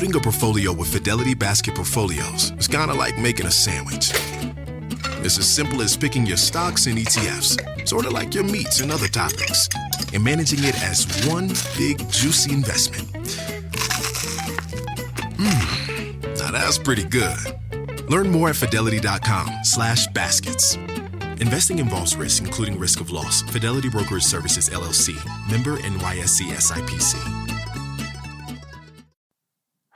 Building a portfolio with Fidelity Basket Portfolios is kind of like making a sandwich. It's as simple as picking your stocks and ETFs, sort of like your meats and other topics, and managing it as one big, juicy investment. Now that's pretty good. Learn more at fidelity.com/baskets. Investing involves risk, including risk of loss. Fidelity Brokerage Services, LLC. Member NYSE SIPC.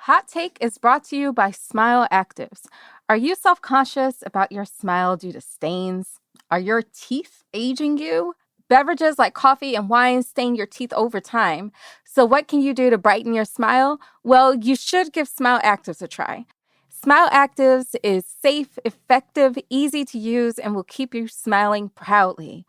Hot Take is brought to you by Smile Actives. Are you self-conscious about your smile due to stains? Are your teeth aging you? Beverages like coffee and wine stain your teeth over time. So what can you do to brighten your smile? Well, you should give Smile Actives a try. Smile Actives is safe, effective, easy to use, and will keep you smiling proudly.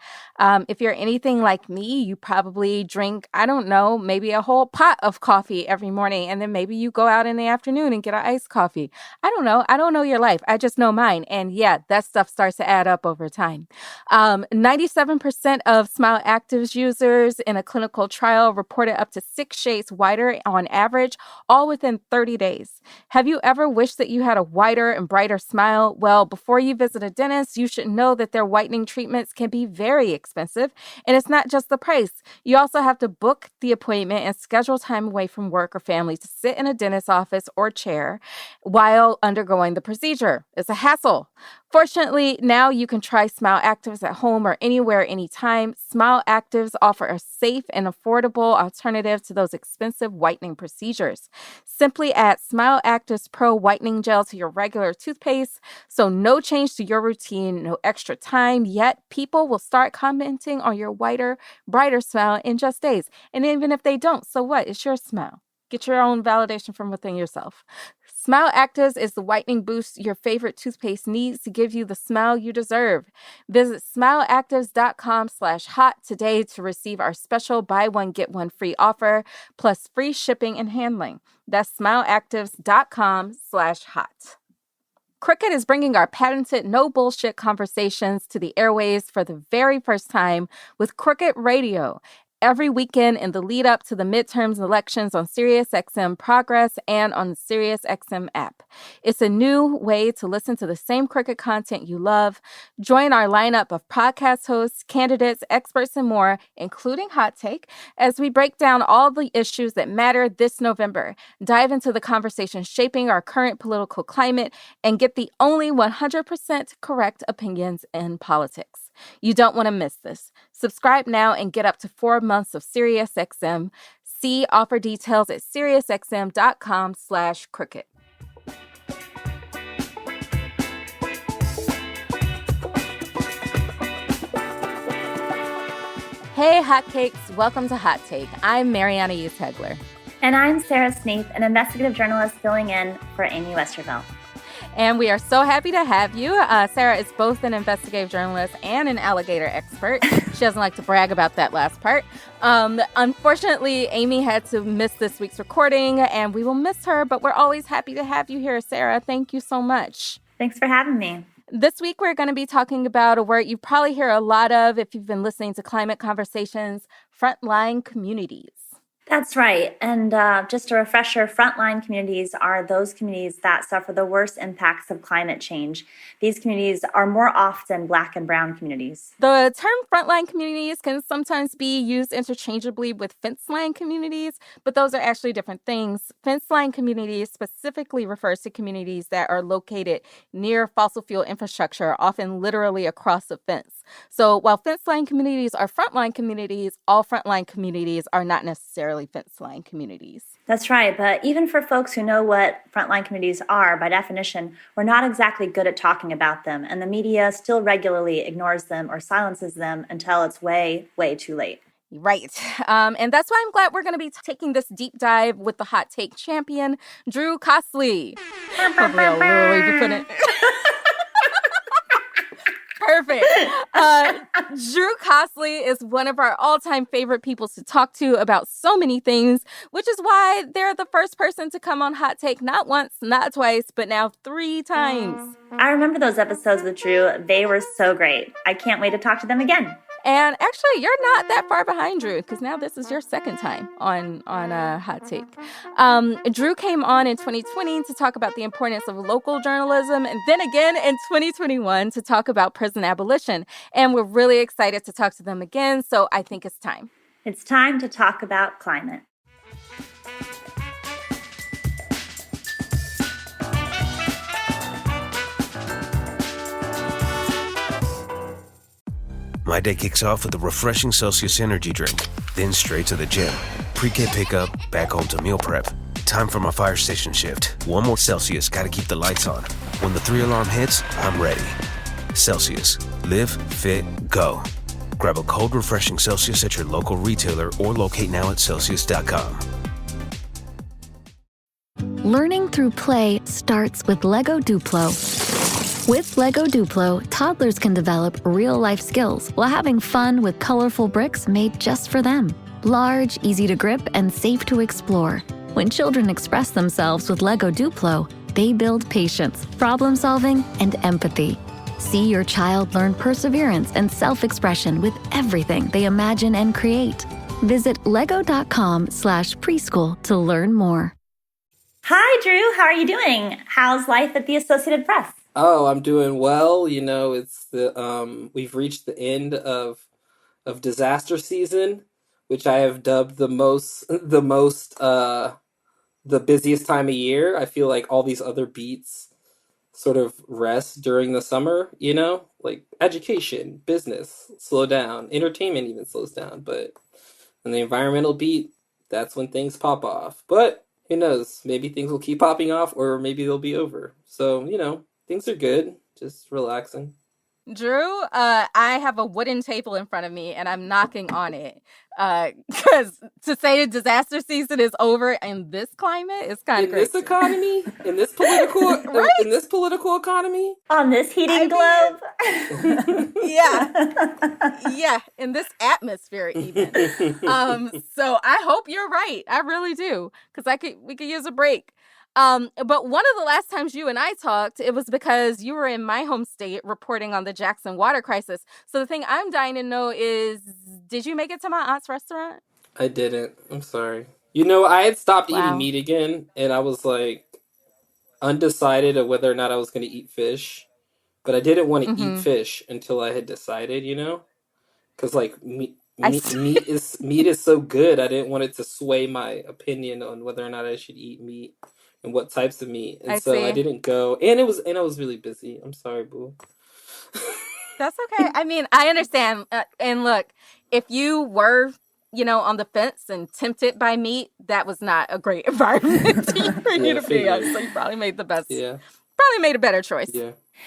If you're anything like me, you probably drink, maybe a whole pot of coffee every morning, and then maybe you go out in the afternoon and get an iced coffee. I don't know your life. I just know mine. And yeah, that stuff starts to add up over time. 97% of Smile Actives users in a clinical trial reported up to 6 shades whiter on average, all within 30 days. Have you ever wished that you had a whiter and brighter smile? Well, before you visit a dentist, you should know that their whitening treatments can be very expensive. And it's not just the price. You also have to book the appointment and schedule time away from work or family to sit in a dentist's office or chair while undergoing the procedure. It's a hassle. Fortunately, now you can try Smile Actives at home or anywhere, anytime. Smile Actives offer a safe and affordable alternative to those expensive whitening procedures. Simply add Smile Actives Pro Whitening Gel to your regular toothpaste, so no change to your routine, no extra time, yet people will start commenting on your whiter, brighter smile in just days. And even if they don't, so what? It's your smile. Get your own validation from within yourself. Smile Actives is the whitening boost your favorite toothpaste needs to give you the smile you deserve. Visit smileactives.com/hot today to receive our special buy one, get one free offer, plus free shipping and handling. That's smileactives.com/hot. Cricket is bringing our patented no bullshit conversations to the airwaves for the very first time with Cricket Radio. Every weekend in the lead up to the midterms elections on SiriusXM Progress and on the SiriusXM app. It's a new way to listen to the same cricket content you love. Join our lineup of podcast hosts, candidates, experts, and more, including Hot Take, as we break down all the issues that matter this November. Dive into the conversation shaping our current political climate and get the only 100% correct opinions in politics. You don't want to miss this. Subscribe now and get up to 4 months of SiriusXM. See offer details at SiriusXM.com/cricket. Hey, hotcakes. Welcome to Hot Take. I'm Mariana Hughes-Hegler. And I'm Sara Sneath, an investigative journalist filling in for Amy Westervelt. And we are so happy to have you. Sara is both an investigative journalist and an alligator expert. She doesn't like to brag about that last part. Unfortunately, Amy had to miss this week's recording, and we will miss her, but we're always happy to have you here, Sara. Thank you so much. Thanks for having me. This week, we're going to be talking about a word you probably hear a lot of if you've been listening to climate conversations: frontline communities. That's right. And just a refresher, frontline communities are those communities that suffer the worst impacts of climate change. These communities are more often Black and brown communities. The term frontline communities can sometimes be used interchangeably with fence line communities, but those are actually different things. Fence line communities specifically refers to communities that are located near fossil fuel infrastructure, often literally across a fence. So while fence line communities are frontline communities, all frontline communities are not necessarily fence line communities. That's right. But even for folks who know what frontline communities are, by definition, we're not exactly good at talking about them. And the media still regularly ignores them or silences them until it's way, way too late. Right. And that's why I'm glad we're going to be taking this deep dive with the Hot Take champion, Drew Costley. Hopefully I'll really be putting Perfect. Drew Costley is one of our all-time favorite people to talk to about so many things, which is why they're the first person to come on Hot Take not once, not twice, but now 3 times. I remember those episodes with Drew. They were so great. I can't wait to talk to them again. And actually, you're not that far behind Drew, because now this is your second time on a hot take. Drew came on in 2020 to talk about the importance of local journalism, and then again in 2021 to talk about prison abolition. And we're really excited to talk to them again, so I think it's time. It's time to talk about climate. My day kicks off with a refreshing Celsius energy drink, then straight to the gym. Pre-K pickup, back home to meal prep. Time for my fire station shift. One more Celsius, gotta keep the lights on. When the 3-alarm hits, I'm ready. Celsius. Live, fit, go. Grab a cold, refreshing Celsius at your local retailer or locate now at Celsius.com. Learning through play starts with Lego Duplo. With Lego Duplo, toddlers can develop real-life skills while having fun with colorful bricks made just for them. Large, easy to grip, and safe to explore. When children express themselves with Lego Duplo, they build patience, problem-solving, and empathy. See your child learn perseverance and self-expression with everything they imagine and create. Visit lego.com/preschool to learn more. Hi, Drew. How are you doing? How's life at the Associated Press? Oh, I'm doing well. You know, it's the we've reached the end of disaster season, which I have dubbed the busiest time of year. I feel like all these other beats sort of rest during the summer, you know? Like education, business slow down, entertainment even slows down, but on the environmental beat, that's when things pop off. But who knows? Maybe things will keep popping off, or maybe they'll be over. So, you know, things are good. Just relaxing. Drew, I have a wooden table in front of me, and I'm knocking on it. Because to say a disaster season is over in this climate is kind of crazy. In this economy, in this political, right? In this political economy, on this heating globe. Yeah, in this atmosphere even. So I hope you're right. I really do, because we could use a break. But one of the last times you and I talked, it was because you were in my home state reporting on the Jackson water crisis. So the thing I'm dying to know is, did you make it to my aunt's restaurant? I didn't. I'm sorry. You know, I had stopped Wow. eating meat again, and I was like undecided of whether or not I was going to eat fish. But I didn't want to eat fish until I had decided, you know? Because like meat is so good. I didn't want it to sway my opinion on whether or not I should eat meat and what types of meat. And I didn't go. And I was really busy. I'm sorry, boo. That's okay. I mean, I understand. And look, if you were, on the fence and tempted by meat, that was not a great environment for you to be on. So you probably made the best. Yeah. Probably made a better choice.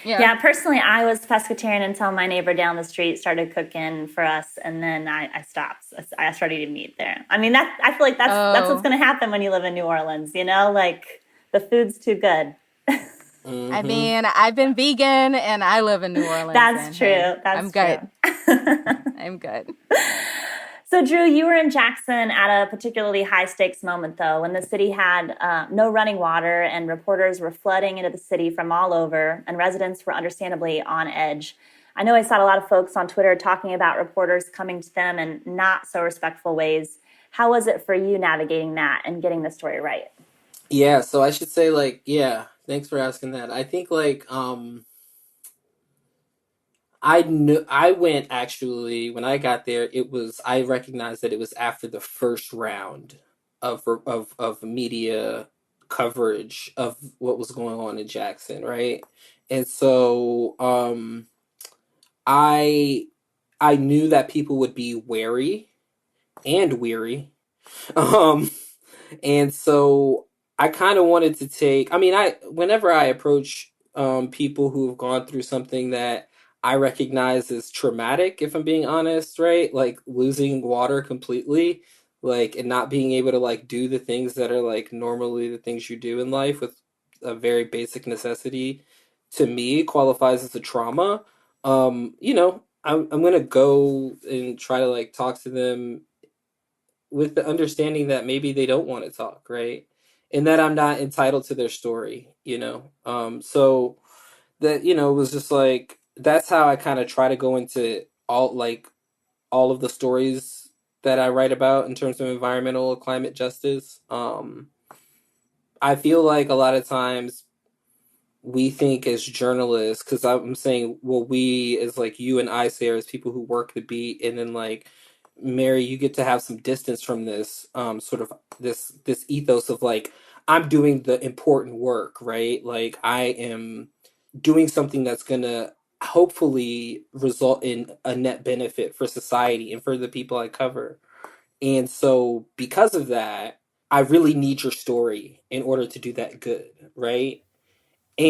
Yeah. Personally, I was pescatarian until my neighbor down the street started cooking for us, and then I stopped. I started eating meat there. I mean, I feel like that's what's going to happen when you live in New Orleans. Like the food's too good. I mean, I've been vegan and I live in New Orleans. That's true. I'm good. I'm good. So, Drew, you were in Jackson at a particularly high-stakes moment, though, when the city had no running water and reporters were flooding into the city from all over, and residents were understandably on edge. I know I saw a lot of folks on Twitter talking about reporters coming to them in not so respectful ways. How was it for you navigating that and getting the story right? Yeah, so I should say, thanks for asking that. I think, I went actually when I got there. I recognized that it was after the first round of media coverage of what was going on in Jackson, right? And so I knew that people would be wary and weary, and so I kind of wanted to take. I mean, whenever I approach people who have gone through something that I recognize as traumatic, if I'm being honest, right? Like losing water completely, and not being able to do the things that are normally the things you do in life with a very basic necessity, to me qualifies as a trauma. I'm gonna go and try to talk to them with the understanding that maybe they don't want to talk, right? And that I'm not entitled to their story, so that, it was just that's how I kind of try to go into all all of the stories that I write about in terms of environmental climate justice. I feel like a lot of times we think as journalists, because I'm saying, well, we as like you and I say are as people who work the beat, and then like Mary, you get to have some distance from this sort of this ethos of like I'm doing the important work, right? Like I am doing something that's gonna hopefully result in a net benefit for society and for the people I cover. And so because of that, I really need your story in order to do that good, right?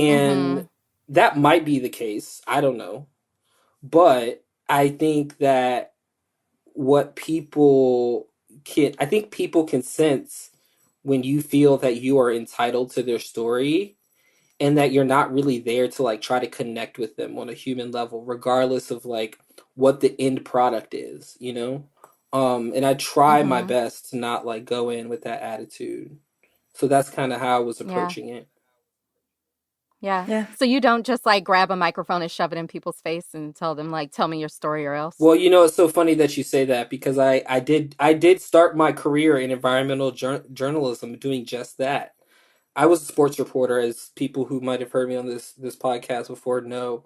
Mm-hmm. And that might be the case. I don't know. But I think that I think people can sense when you feel that you are entitled to their story and that you're not really there to like try to connect with them on a human level, regardless of like what the end product is, you know? And I try my Mm-hmm. best to not like go in with that attitude. So that's kind of how I was Yeah. approaching it. Yeah. Yeah. So you don't just like grab a microphone and shove it in people's face and tell them like, tell me your story or else. Well, you know, it's so funny that you say that because I did start my career in environmental journalism doing just that. I was a sports reporter, as people who might have heard me on this podcast before know,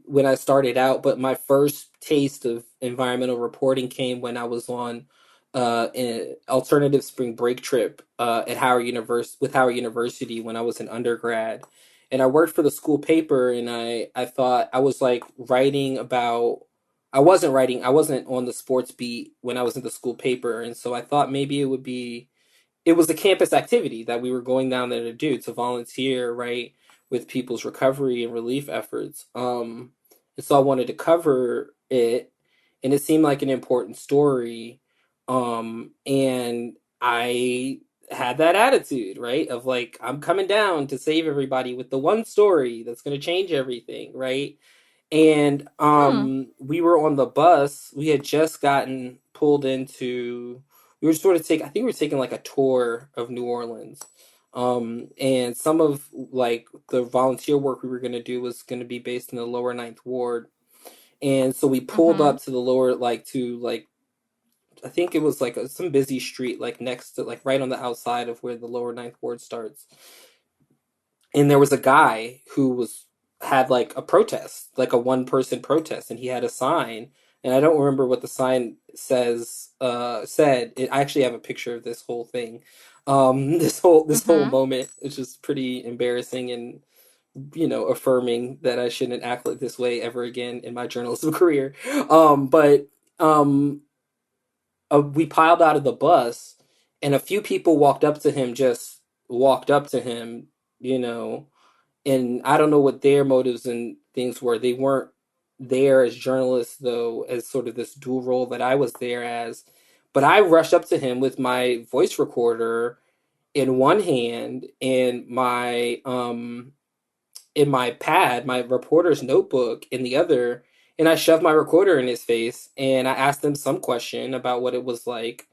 when I started out. But my first taste of environmental reporting came when I was on an alternative spring break trip at Howard University when I was an undergrad, and I worked for the school paper. And I thought I was like writing about. I wasn't on the sports beat when I was in the school paper, and so I thought maybe it was a campus activity that we were going down there to do, to volunteer, right, with people's recovery and relief efforts. And so I wanted to cover it, and it seemed like an important story. And I had that attitude, right, of like I'm coming down to save everybody with the one story that's going to change everything, right? And Hmm. we were on the bus. We had just gotten pulled into. We were sort of I think we were taking like a tour of New Orleans. And some of like the volunteer work we were going to do was going to be based in the lower Ninth Ward. And so we pulled Mm-hmm. up to the lower, like to like I think it was like some busy street, like next to like right on the outside of where the lower Ninth Ward starts. And there was a guy who had like a protest, like a one person protest, and he had a sign, and I don't remember what the sign said. I actually have a picture of this whole thing. This whole Mm-hmm. moment is just pretty embarrassing and affirming that I shouldn't act like this way ever again in my journalism career. But we piled out of the bus, and a few people walked up to him, you know, and I don't know what their motives and things were. They weren't there as journalists, though, as sort of this dual role that I was there as. But I rushed up to him with my voice recorder in one hand and my pad, my reporter's notebook in the other, and I shoved my recorder in his face and I asked him some question about what it was like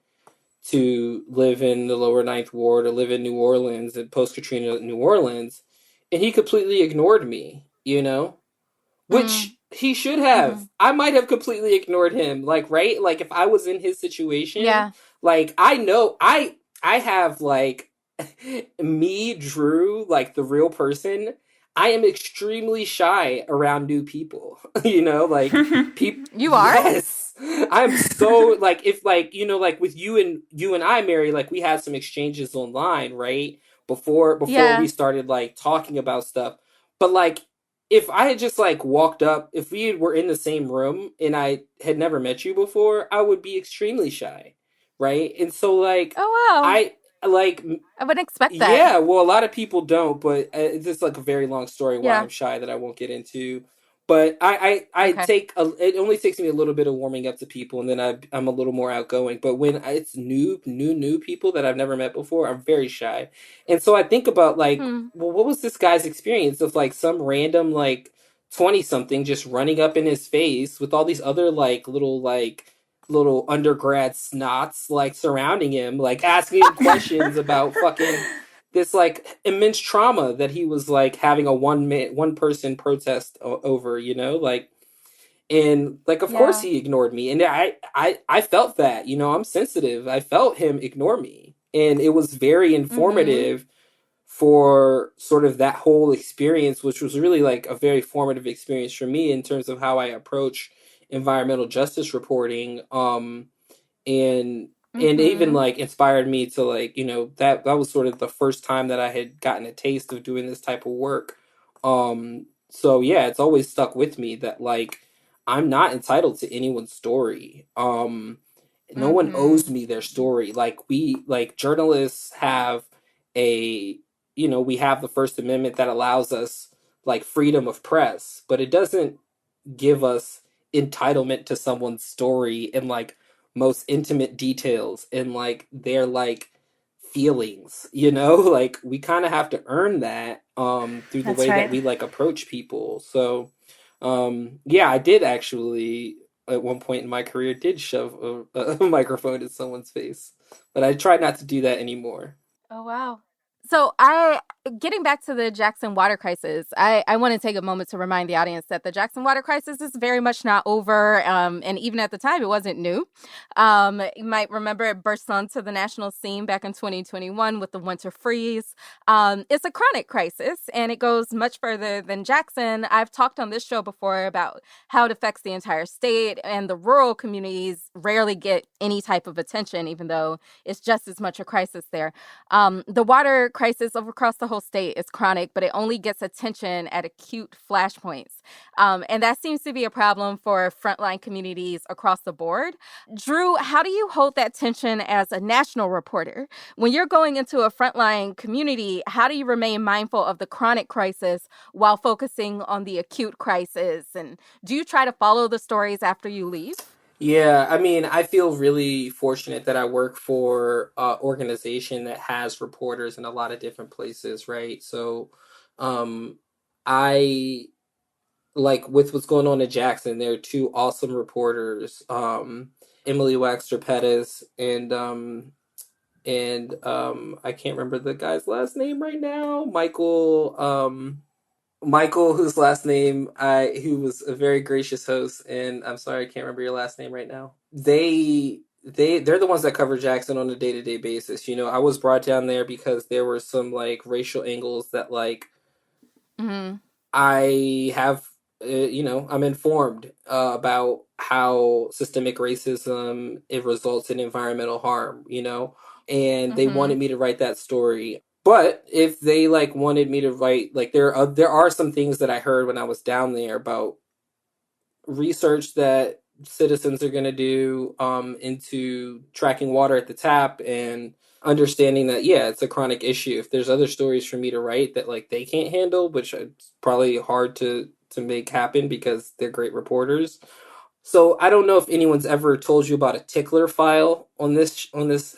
to live in the lower Ninth Ward or live in New Orleans and post Katrina New Orleans, and he completely ignored me, which he should Mm-hmm. have. I might have completely ignored him, like, right? Like if I was in his situation, Yeah. like I know I have like me, Drew, like the real person. I am extremely shy around new people. Like people. You are? Yes, I'm so like if like like with you and I, Mary, like we had some exchanges online, right? Before we Yeah. started like talking about stuff, but like if I had just like walked up, if we were in the same room and I had never met you before, I would be extremely shy, right? And so like Oh wow. I like I wouldn't expect that. yeah, well, a lot of people don't, but it's just like a very long story why Yeah. I'm shy that I won't get into. But I Okay. take it only takes me a little bit of warming up to people, and then I'm a little more outgoing. But when it's new people that I've never met before, I'm very shy, and so I think about like, Hmm. well, what was this guy's experience of like some random like 20 something just running up in his face with all these other little undergrad snots like surrounding him, like asking him questions about fucking this like immense trauma that he was like having a one person protest over, like, And like, of course Yeah. he ignored me. And I felt that, you know, I'm sensitive. I felt him ignore me. And it was very Mm-hmm. informative for sort of that whole experience, which was really like a very formative experience for me in terms of how I approach environmental justice reporting. And even Mm-hmm. like inspired me to, like, you know, that was sort of the first time that I had gotten a taste of doing this type of work. So yeah, it's always stuck with me that, like, I'm not entitled to anyone's story. No one owes Mm-hmm. me their story. Like, we, like, journalists have a, you know, we have the First Amendment that allows us like freedom of press, but it doesn't give us entitlement to someone's story and like most intimate details and like their like feelings, you know. Like, we kind of have to earn that through the That's way that right. we like approach people. So yeah, I did actually at one point in my career did shove a microphone in someone's face, but I try not to do that anymore. Oh, wow. So getting back to the Jackson water crisis, I want to take a moment to remind the audience that the Jackson water crisis is very much not over. And even at the time, it wasn't new. You might remember it burst onto the national scene back in 2021 with the winter freeze. It's a chronic crisis, and it goes much further than Jackson. I've talked on this show before about how it affects the entire state, and the rural communities rarely get any type of attention, even though it's just as much a crisis there. The water crisis across the whole state is chronic, but it only gets attention at acute flashpoints. And that seems to be a problem for frontline communities across the board. Drew, how do you hold that tension as a national reporter? When you're going into a frontline community, how do you remain mindful of the chronic crisis while focusing on the acute crisis? And do you try to follow the stories after you leave? Yeah, I mean, I feel really fortunate that I work for an organization that has reporters in a lot of different places, right? So, um, I like, with what's going on in Jackson, there are two awesome reporters, Emily Waxter Pettis and I can't remember the guy's last name right now, Michael, whose last name who was a very gracious host, and I'm sorry I can't remember your last name right now. They're the ones that cover Jackson on a day-to-day basis. You know, I was brought down there because there were some like racial angles that, like, Mm-hmm. I have, you know, I'm informed about how systemic racism, it results in environmental harm, you know, and they Mm-hmm. wanted me to write that story. But if they like wanted me to write, like, there are some things that I heard when I was down there about research that citizens are going to do into tracking water at the tap, and understanding that, yeah, it's a chronic issue. If there's other stories for me to write that like they can't handle, which is probably hard to make happen because they're great reporters. So I don't know if anyone's ever told you about a tickler file on this.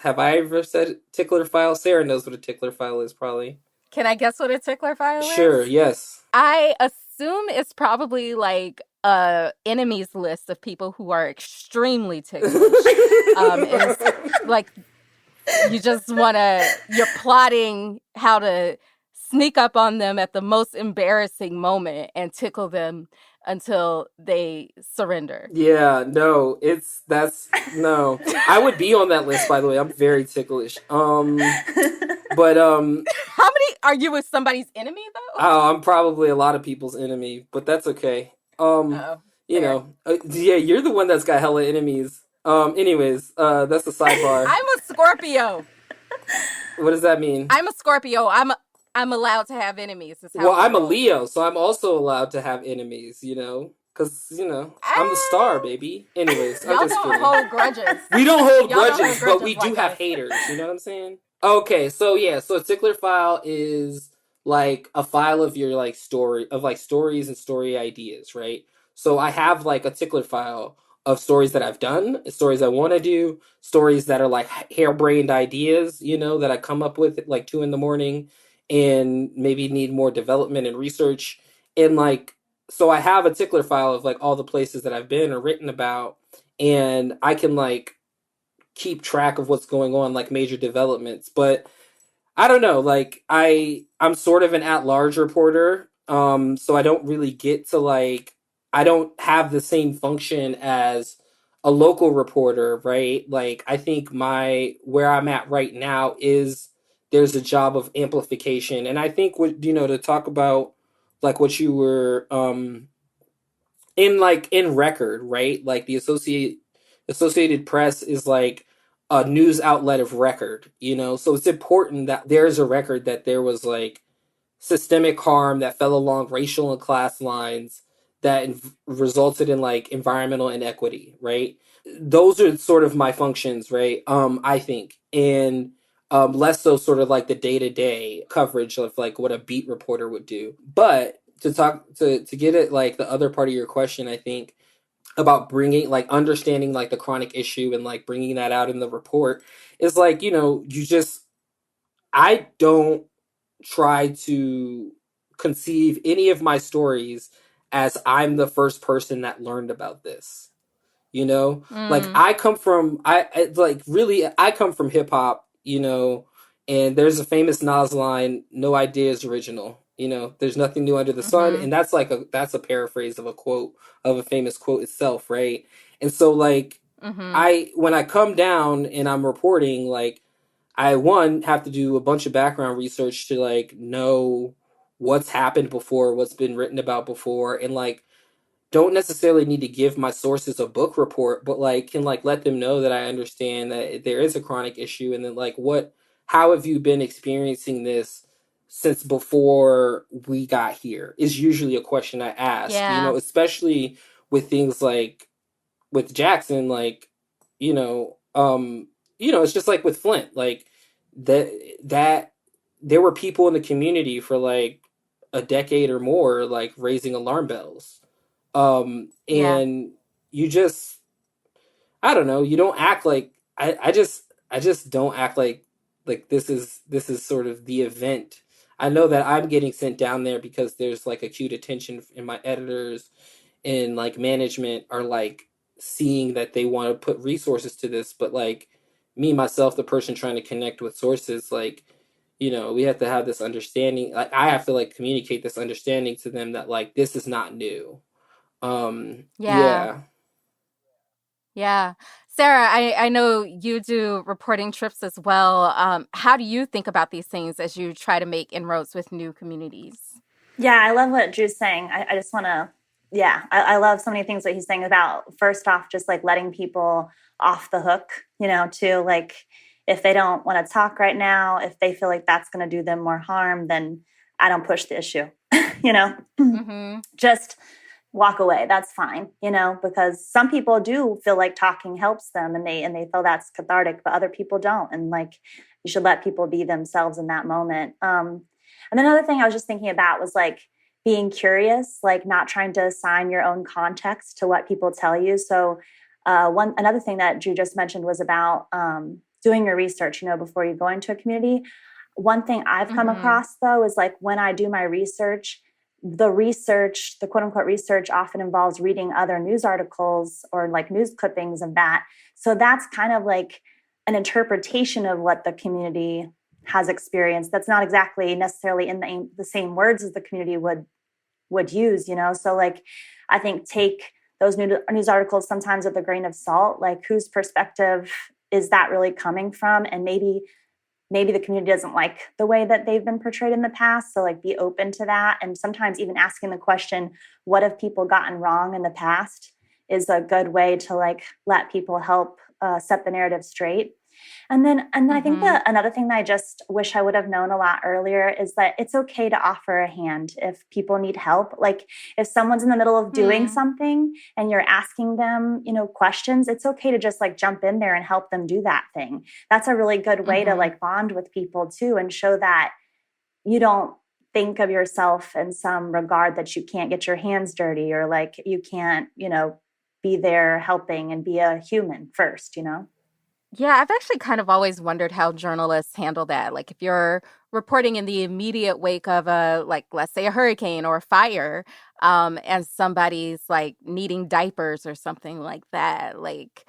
Have I ever said tickler file? Sarah knows what a tickler file is, probably. Can I guess what a tickler file Sure, is? yes. I assume it's probably like a enemies list of people who are extremely ticklish. And it's like you're plotting how to sneak up on them at the most embarrassing moment and tickle them until they surrender. Yeah, no, that's no. I would be on that list, by the way. I'm very ticklish. But How many are you with somebody's enemy though? oh, I'm probably a lot of people's enemy, but that's okay. Oh, You fair. know, yeah, you're the one that's got hella enemies. Anyways, that's a sidebar. I'm a Scorpio. What does that mean? I'm a Scorpio. I'm allowed to have enemies. Is how Well, we I'm a roll. Leo, so I'm also allowed to have enemies, you know? Because, you know, I'm the star, Ah, baby. Anyways, I'm y'all just don't kidding. hold grudges. We don't hold Y'all don't grudges, hold but grudges we do like have us. haters. You know what I'm saying? Okay, so yeah, so a tickler file is like a file of your like stories and story ideas, right? So I have like a tickler file of stories that I've done, stories I want to do, stories that are like harebrained ideas, you know, that I come up with at like 2 in the morning and maybe need more development and research. And like, so I have a tickler file of like all the places that I've been or written about, and I can like keep track of what's going on, like major developments. But I don't know, like I'm sort of an at-large reporter, so I don't really get to like I don't have the same function as a local reporter, right? Like I think where I'm at right now is there's a job of amplification. And I think what, to talk about like what you were in record, right? Like the Associated Press is like a news outlet of record, so it's important that there's a record that there was like systemic harm that fell along racial and class lines that resulted in like environmental inequity, right? Those are sort of my functions, right? I think, and less so sort of like the day-to-day coverage of like what a beat reporter would do. But to get at like the other part of your question, I think about bringing like understanding like the chronic issue and like bringing that out in the report is like, I don't try to conceive any of my stories as I'm the first person that learned about this. Like I come from I come from hip hop, and there's a famous Nas line, no idea is original. There's nothing new under the sun, and that's a paraphrase of a quote, of a famous quote itself, right? And so like when I come down and I'm reporting, like I have to do a bunch of background research to like know what's happened before, what's been written about before, and like don't necessarily need to give my sources a book report, but like can like let them know that I understand that there is a chronic issue, and then like how have you been experiencing this since before we got here is usually a question I ask, Yeah. especially with things like with Jackson, like, it's just like with Flint, like that there were people in the community for like a decade or more, like raising alarm bells. Yeah. And you just, I don't know, you don't act like, I just don't act like this is sort of the event. I know that I'm getting sent down there because there's like acute attention, and my editors and like management are like seeing that they want to put resources to this, but like me myself, the person trying to connect with sources, like, we have to have this understanding, like I have to like communicate this understanding to them that like this is not new. Yeah. Yeah. Yeah. Sarah, I know you do reporting trips as well. How do you think about these things as you try to make inroads with new communities? Yeah, I love what Drew's saying. I just want to, yeah, I love so many things that he's saying about, first off, just like letting people off the hook, to like, if they don't want to talk right now, if they feel like that's going to do them more harm, then I don't push the issue, just walk away. That's fine, because some people do feel like talking helps them, and they feel that's cathartic, but other people don't. And like, you should let people be themselves in that moment. And another thing I was just thinking about was like being curious, like not trying to assign your own context to what people tell you. So another thing that Drew just mentioned was about doing your research, before you go into a community. One thing I've come across though is like when I do my research, the quote unquote research often involves reading other news articles or like news clippings of that. So that's kind of like an interpretation of what the community has experienced. That's not exactly necessarily in the same words as the community would use, So like, I think take those news articles sometimes with a grain of salt, like whose perspective is that really coming from? And maybe the community doesn't like the way that they've been portrayed in the past. So like be open to that. And sometimes even asking the question, what have people gotten wrong in the past, is a good way to like let people help set the narrative straight. And then I think that another thing that I just wish I would have known a lot earlier is that it's okay to offer a hand if people need help. Like if someone's in the middle of doing something and you're asking them, questions, it's okay to just like jump in there and help them do that thing. That's a really good way to like bond with people too, and show that you don't think of yourself in some regard that you can't get your hands dirty, or like you can't, be there helping and be a human first, Yeah, I've actually kind of always wondered how journalists handle that. Like if you're reporting in the immediate wake of like, let's say a hurricane or a fire, and somebody's like needing diapers or something like that. Like,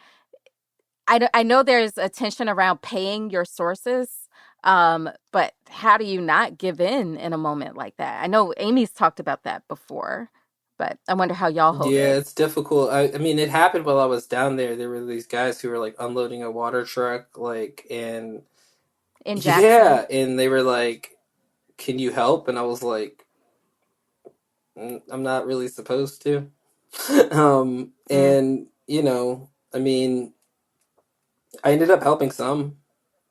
I know there's a tension around paying your sources, but how do you not give in a moment like that? I know Amy's talked about that before. But I wonder how y'all hold Yeah, it. it's difficult. I mean, it happened while I was down there. There were these guys who were like unloading a water truck, like, and In Jackson. yeah, and they were like, "Can you help?" And I was like, I'm not really supposed to." And I mean, I ended up helping some,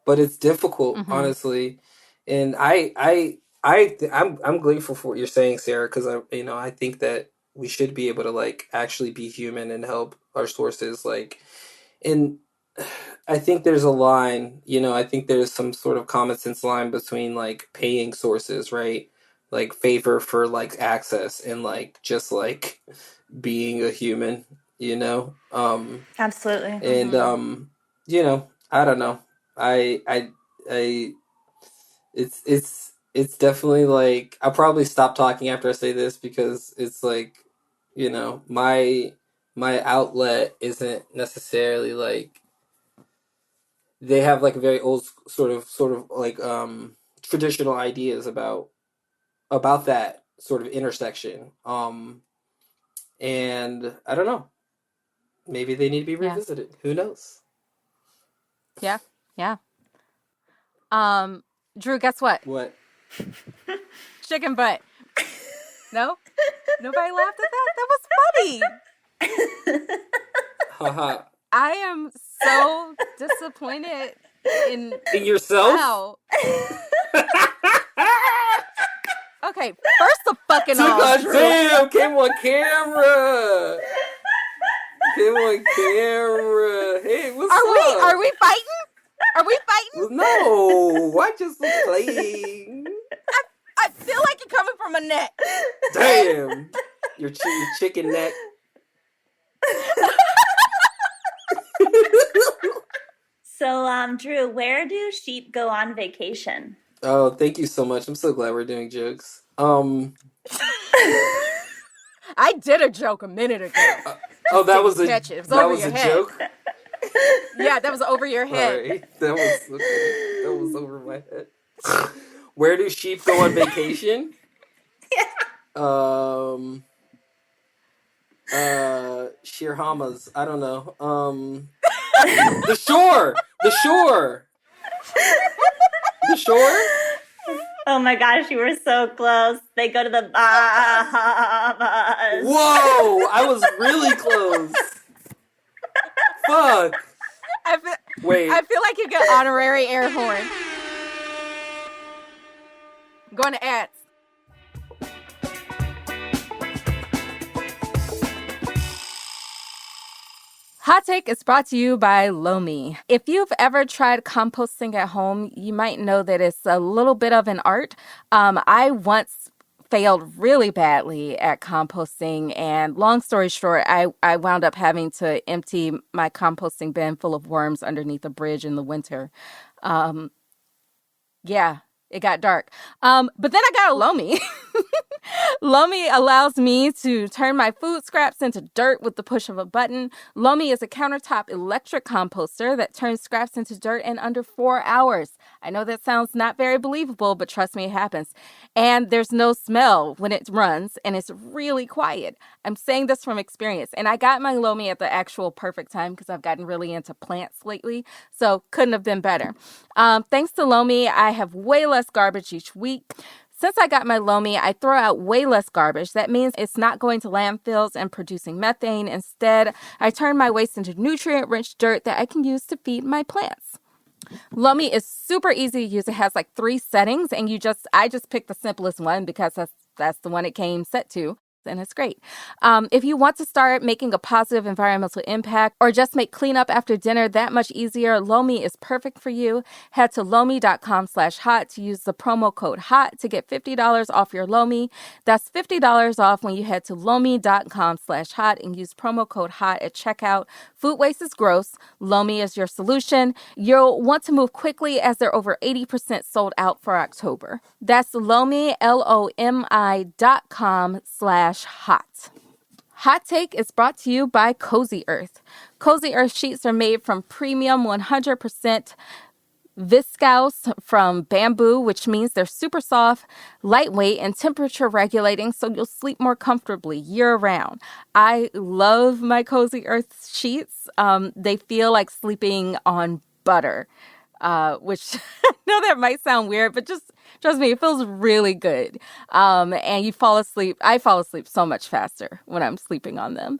but it's difficult, Mm-hmm. honestly. And I'm grateful for what you're saying, Sarah, because I think that we should be able to like actually be human and help our sources, like, and I think there's a line, I think there's some sort of common sense line between like paying sources, right? Like favor for like access and like just like being a human, you know? Absolutely. And I don't know. I it's definitely like I'll probably stop talking after I say this because it's like, my outlet isn't necessarily like they have like very old sort of like traditional ideas about that sort of intersection. And I don't know. Maybe they need to be Yeah. revisited. Who knows? Yeah. Yeah. Drew, guess what? What? Chicken butt. No? Nobody laughed at that? That was funny. Haha. I am so disappointed in yourself? Wow. Okay, first of fucking all, God Drew. damn, came on camera. Came on camera. Hey, what's up? Are we fighting? Are we fighting? No, I just was playing. I feel like you're coming from a neck. Damn, your chicken neck. So, Drew, where do sheep go on vacation? Oh, thank you so much. I'm so glad we're doing jokes. I did a joke a minute ago. That was catch it. It was over your head. Joke. Yeah, that was over your head. Sorry, that was over my head. Where do sheep go on vacation? Shirhamas. I don't know. The shore. The shore. The shore. Oh my gosh, you were so close. They go to the Bahamas. Whoa, I was really close. Fuck. Wait. I feel like you get honorary air horn. Going to ads. Hot Take is brought to you by Lomi. If you've ever tried composting at home, you might know that it's a little bit of an art. I once failed really badly at composting, and long story short, I wound up having to empty my composting bin full of worms underneath a bridge in the winter. Yeah, it got dark. But then I got a Lomi. Lomi allows me to turn my food scraps into dirt with the push of a button. Lomi is a countertop electric composter that turns scraps into dirt in under 4 hours. I know that sounds not very believable, but trust me, it happens. And there's no smell when it runs, and it's really quiet. I'm saying this from experience. And I got my Lomi at the actual perfect time because I've gotten really into plants lately, so couldn't have been better. Thanks to Lomi, I have way less garbage each week. Since I got my Lomi, I throw out way less garbage. That means it's not going to landfills and producing methane. Instead, I turn my waste into nutrient-rich dirt that I can use to feed my plants. Lomi is super easy to use. It has like 3 settings, and I just picked the simplest one because that's the one it came set to. And it's great. If you want to start making a positive environmental impact or just make cleanup after dinner that much easier, Lomi is perfect for you. Head to lomi.com/hot to use the promo code HOT to get $50 off your Lomi. That's $50 off when you head to lomi.com/hot and use promo code HOT at checkout. Food waste is gross. Lomi is your solution. You'll want to move quickly as they're over 80% sold out for October. That's Lomi, LOMI.com/hot. Hot Take is brought to you by Cozy Earth. Cozy Earth sheets are made from premium 100% Viscose from bamboo, which means they're super soft, lightweight, and temperature regulating, so you'll sleep more comfortably year round. I love my Cozy Earth sheets. They feel like sleeping on butter, which I know that might sound weird, but just trust me, it feels really good. And you fall asleep. I fall asleep so much faster when I'm sleeping on them.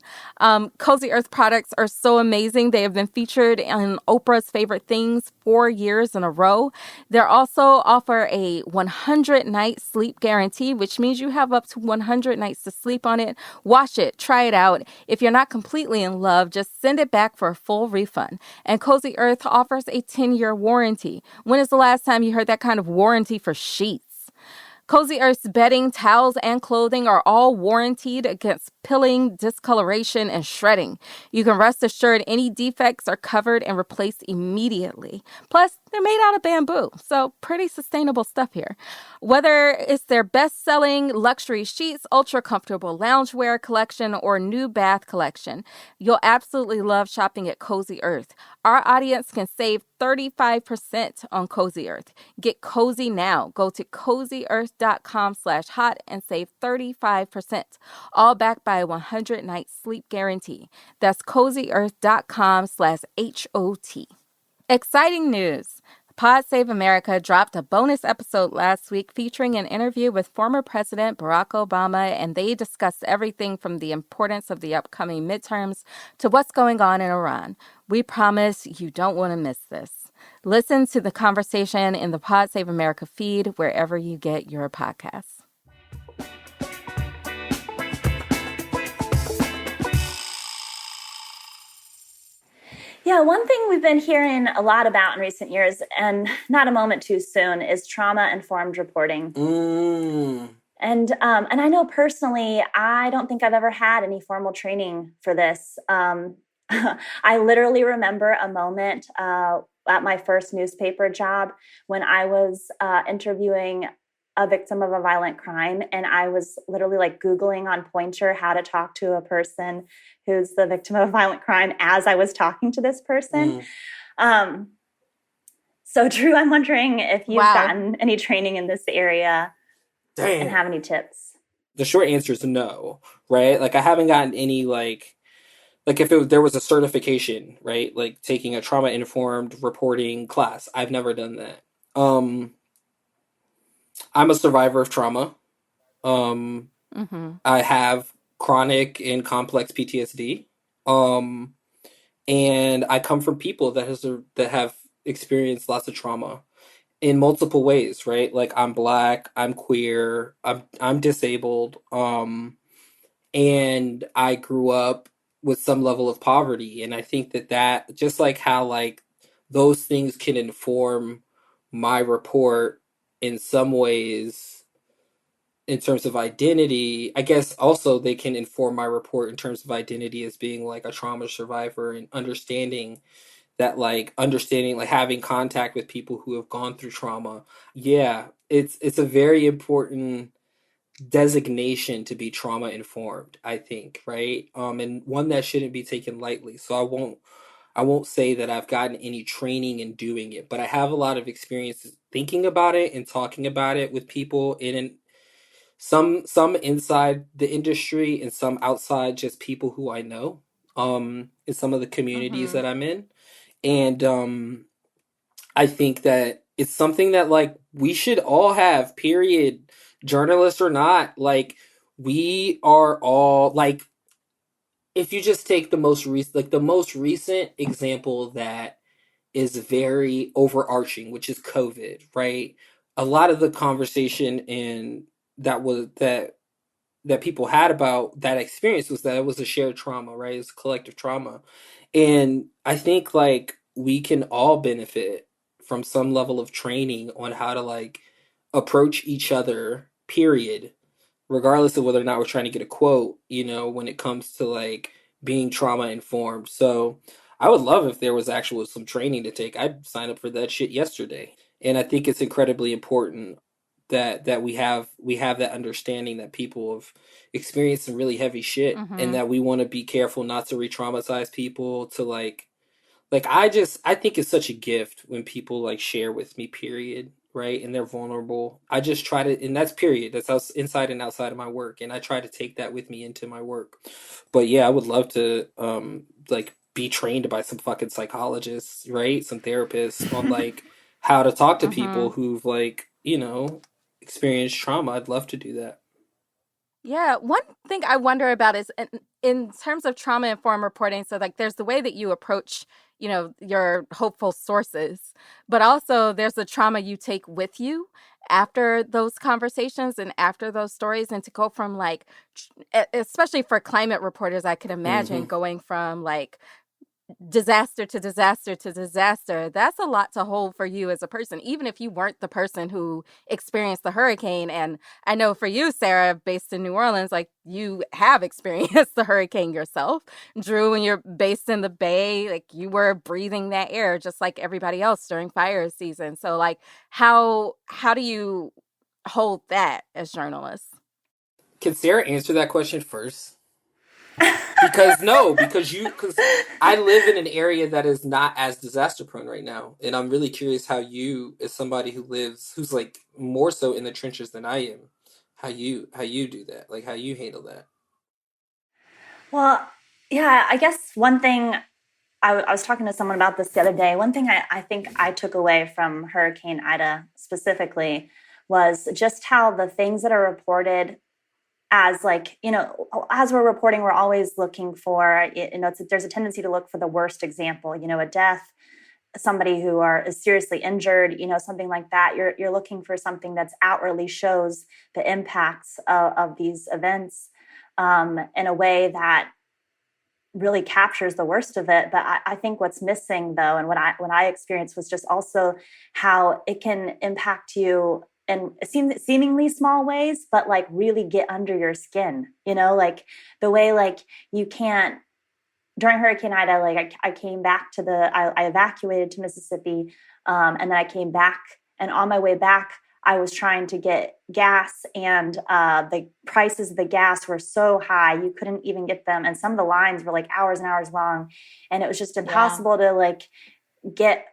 Cozy Earth products are so amazing. They have been featured in Oprah's Favorite Things 4 years in a row. They also offer a 100-night sleep guarantee, which means you have up to 100 nights to sleep on it. Wash it, try it out. If you're not completely in love, just send it back for a full refund. And Cozy Earth offers a 10-year warranty. When is the last time you heard that kind of warranty for sheets? Cozy Earth's bedding, towels, and clothing are all warranted against pilling, discoloration, and shredding. You can rest assured any defects are covered and replaced immediately. Plus, they're made out of bamboo, so pretty sustainable stuff here. Whether it's their best-selling luxury sheets, ultra-comfortable loungewear collection, or new bath collection, you'll absolutely love shopping at Cozy Earth. Our audience can save 35% on Cozy Earth. Get cozy now. Go to cozyearth.com/hot and save 35%. All backed by a 100-night sleep guarantee. That's cozyearth.com/HOT. Exciting news! Pod Save America dropped a bonus episode last week featuring an interview with former President Barack Obama, and they discussed everything from the importance of the upcoming midterms to what's going on in Iran. We promise you don't want to miss this. Listen to the conversation in the Pod Save America feed wherever you get your podcasts. Yeah, one thing we've been hearing a lot about in recent years, and not a moment too soon, is trauma-informed reporting. And I know personally, I don't think I've ever had any formal training for this. I literally remember a moment at my first newspaper job when I was interviewing a victim of a violent crime, and I was literally like Googling on Pointer how to talk to a person who's the victim of a violent crime as I was talking to this person. So Drew, I'm wondering if you've gotten any training in this area and have any tips. The short answer is no, right? Like I haven't gotten any like if there was a certification, right? Like taking a trauma-informed reporting class. I've never done that. I'm a survivor of trauma. I have chronic and complex PTSD. And I come from people that have experienced lots of trauma in multiple ways, right? Like I'm Black, I'm queer, I'm disabled, and I grew up with some level of poverty, and I think that just like how like those things can inform my report in some ways in terms of identity, I guess also they can inform my report in terms of identity as being like a trauma survivor and understanding like having contact with people who have gone through trauma. Yeah, it's a very important designation to be trauma informed, I think, right? And one that shouldn't be taken lightly. So I won't say that I've gotten any training in doing it, but I have a lot of experience thinking about it and talking about it with people some inside the industry and some outside, just people who I know in some of the communities that I'm in. And I think that it's something that like we should all have, period, journalists or not. Like we are all like, if you just take the most recent example that is very overarching, which is COVID, right? A lot of the conversation that people had about that experience was that it was a shared trauma, right? It's collective trauma. And I think like we can all benefit from some level of training on how to like approach each other, period, regardless of whether or not we're trying to get a quote, when it comes to like being trauma informed. So I would love if there was actual some training to take. I'd sign up for that shit yesterday. And I think it's incredibly important that we have that understanding that people have experienced some really heavy shit, and that we want to be careful not to re-traumatize people, to like Like I think it's such a gift when people like share with me, period, right? And they're vulnerable. I just try to, and that's period. That's inside and outside of my work, and I try to take that with me into my work. But yeah, I would love to like be trained by some fucking psychologists, right? Some therapists on like how to talk to Mm-hmm. people who've like, experienced trauma. I'd love to do that. Yeah, one thing I wonder about is in terms of trauma informed reporting. So, like, there's the way that you approach, your hopeful sources, but also there's the trauma you take with you after those conversations and after those stories. And to go from like, especially for climate reporters, I could imagine Hmm. going from like disaster to disaster to disaster. That's a lot to hold for you as a person, even if you weren't the person who experienced the hurricane. And I know for you, Sarah, based in New Orleans, like you have experienced the hurricane yourself. Drew, when you're based in the Bay, like you were breathing that air just like everybody else during fire season. So like how do you hold that as journalists? Can Sarah answer that question first? Because no, because I live in an area that is not as disaster prone right now, and I'm really curious how you, as somebody who's like more so in the trenches than I am, how you do that, like how you handle that. Well, yeah, I guess one thing I was talking to someone about this the other day. One thing I think I took away from Hurricane Ida specifically was just how the things that are reported as like, as we're reporting, we're always looking for, there's a tendency to look for the worst example, a death, somebody is seriously injured, something like that. You're looking for something that's outwardly shows the impacts of these events in a way that really captures the worst of it. But I think what's missing though, and what I experienced was just also how it can impact you in seemingly small ways, but like really get under your skin, like the way like you can't during Hurricane Ida, like I came back I evacuated to Mississippi, and then I came back, and on my way back, I was trying to get gas, and the prices of the gas were so high you couldn't even get them, and some of the lines were like hours and hours long, and it was just Yeah. impossible to like get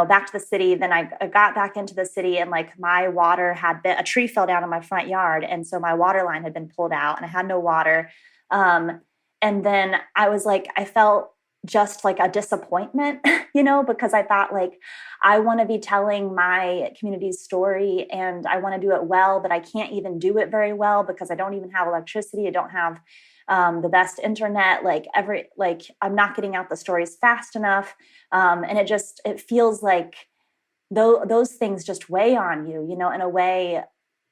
back to the city. Then I got back into the city, and like my water had been a tree fell down in my front yard, and so my water line had been pulled out, and I had no water. Um, and then I felt just like a disappointment, because I thought like I want to be telling my community's story and I want to do it well, but I can't even do it very well because I don't even have electricity. I don't have the best internet. I'm not getting out the stories fast enough, and it feels like those things just weigh on you, in a way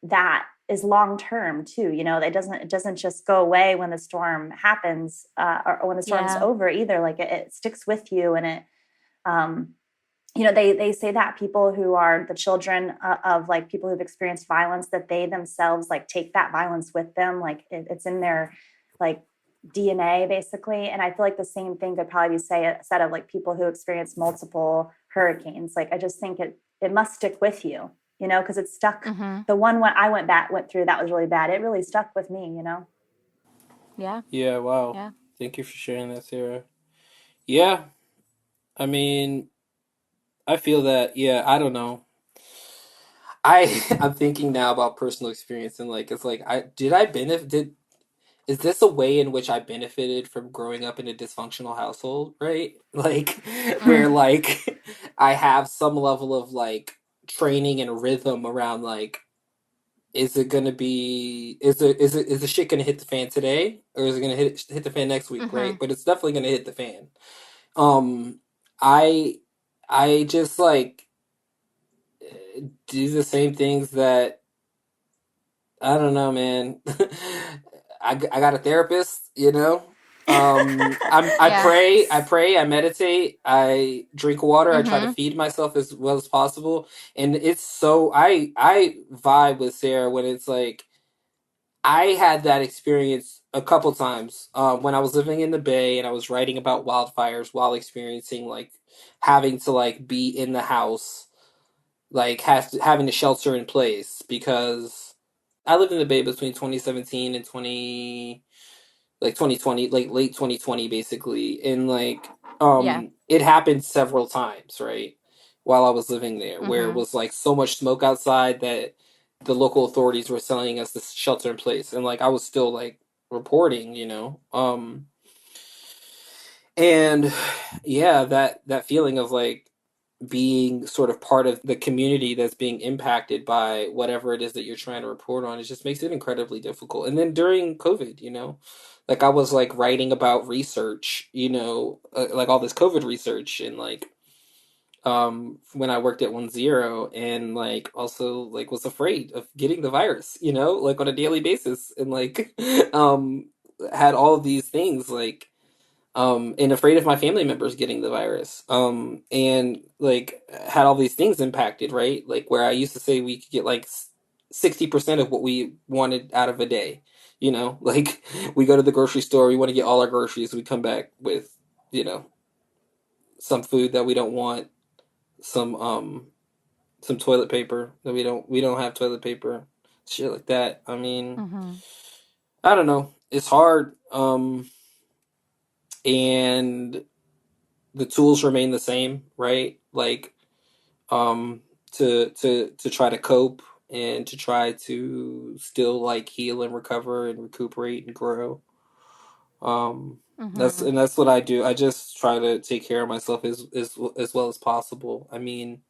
that is long term too. It doesn't just go away when the storm happens, or when the storm's Yeah. over either. Like it sticks with you, and um, they say that people who are the children of like people who've experienced violence, that they themselves like take that violence with them, like it's in their like DNA basically. And I feel like the same thing could probably be said of like people who experience multiple hurricanes. Like I just think it must stick with you, because it's stuck. Mm-hmm. The one when I went through that was really bad. It really stuck with me. Yeah. Yeah, wow. Yeah. Thank you for sharing that, Sarah. Yeah, I mean, I feel that. Yeah, I don't know. I'm thinking now about personal experience and like it's like I benefit did is this a way in which I benefited from growing up in a dysfunctional household, right? Like where Mm. like I have some level of like training and rhythm around like is it gonna be is the shit gonna hit the fan today or is it gonna hit the fan next week, Mm-hmm. right? But it's definitely gonna hit the fan. Um I I just like do the same things that I don't know, man. I got a therapist, you know. Yeah. I pray, I meditate, I drink water, I try to Mm-hmm. feed myself as well as possible, and it's so I vibe with Sarah when it's like I had that experience a couple times when I was living in the Bay and I was writing about wildfires while experiencing like having to like be in the house like having a shelter in place because I lived in the Bay between 2017 and 2020 like late 2020 basically and like Yeah. it happened several times, right? While I was living there, where it Mm-hmm. was like so much smoke outside that the local authorities were telling us to shelter in place. And like I was still like reporting, you know. And yeah, that feeling of like being sort of part of the community that's being impacted by whatever it is that you're trying to report on, it just makes it incredibly difficult. And then during COVID, you know, like I was like writing about research, you know, like all this COVID research, and like when I worked at 10, and like also like was afraid of getting the virus, you know, like on a daily basis, and like um had all of these things like and afraid of my family members getting the virus, and like had all these things impacted, right? Like where I used to say we could get like 60% of what we wanted out of a day, you know, like we go to the grocery store, we want to get all our groceries, we come back with, you know, some food that we don't want, some toilet paper that we don't have toilet paper, shit like that. I mean, Mm-hmm. I don't know, it's hard, and the tools remain the same, right? Like um to try to cope and to try to still like heal and recover and recuperate and grow. Mm-hmm. That's what I do. I just try to take care of myself as well as possible. I mean,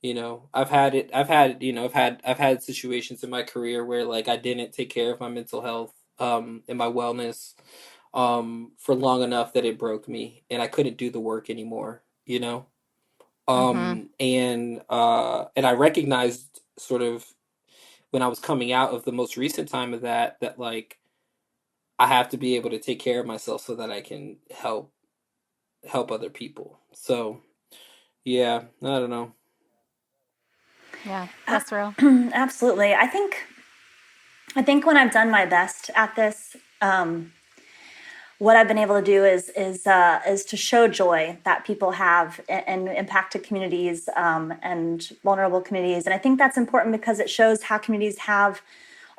you know, I've had situations in my career where like I didn't take care of my mental health and my wellness for long enough that it broke me and I couldn't do the work anymore, you know? Mm-hmm. And I recognized sort of when I was coming out of the most recent time of that like I have to be able to take care of myself so that I can help other people. So yeah, I don't know. Yeah, that's real. Absolutely. I think when I've done my best at this, what I've been able to do is to show joy that people have in impacted communities, and vulnerable communities, and I think that's important because it shows how communities have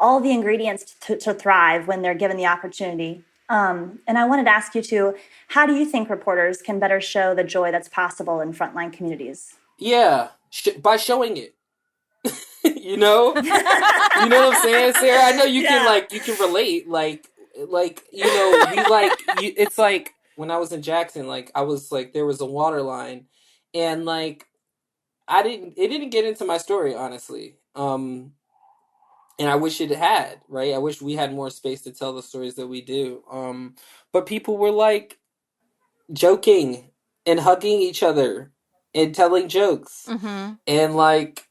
all the ingredients to thrive when they're given the opportunity. And I wanted to ask you too, how do you think reporters can better show the joy that's possible in frontline communities? Yeah, by showing it. You know? You know what I'm saying, Sarah? I know you can Yeah. like you can relate like you know, we like it's like when I was in Jackson, like I was like there was a water line and like it didn't get into my story honestly. And I wish it had, right? I wish we had more space to tell the stories that we do. But people were like joking and hugging each other and telling jokes Mm-hmm. and like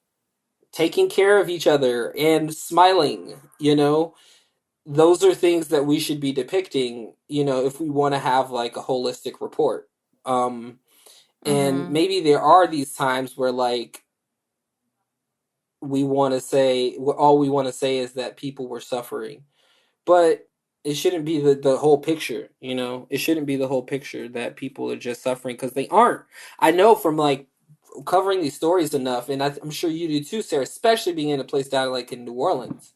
taking care of each other and smiling, you know? Those are things that we should be depicting, you know, if we want to have like a holistic report. And Mm-hmm. maybe there are these times where like we want to say all we want to say is that people were suffering, but it shouldn't be the whole picture, you know. It shouldn't be the whole picture that people are just suffering because they aren't. I know from like covering these stories enough, and I'm sure you do too, Sarah, especially being in a place down like in New Orleans,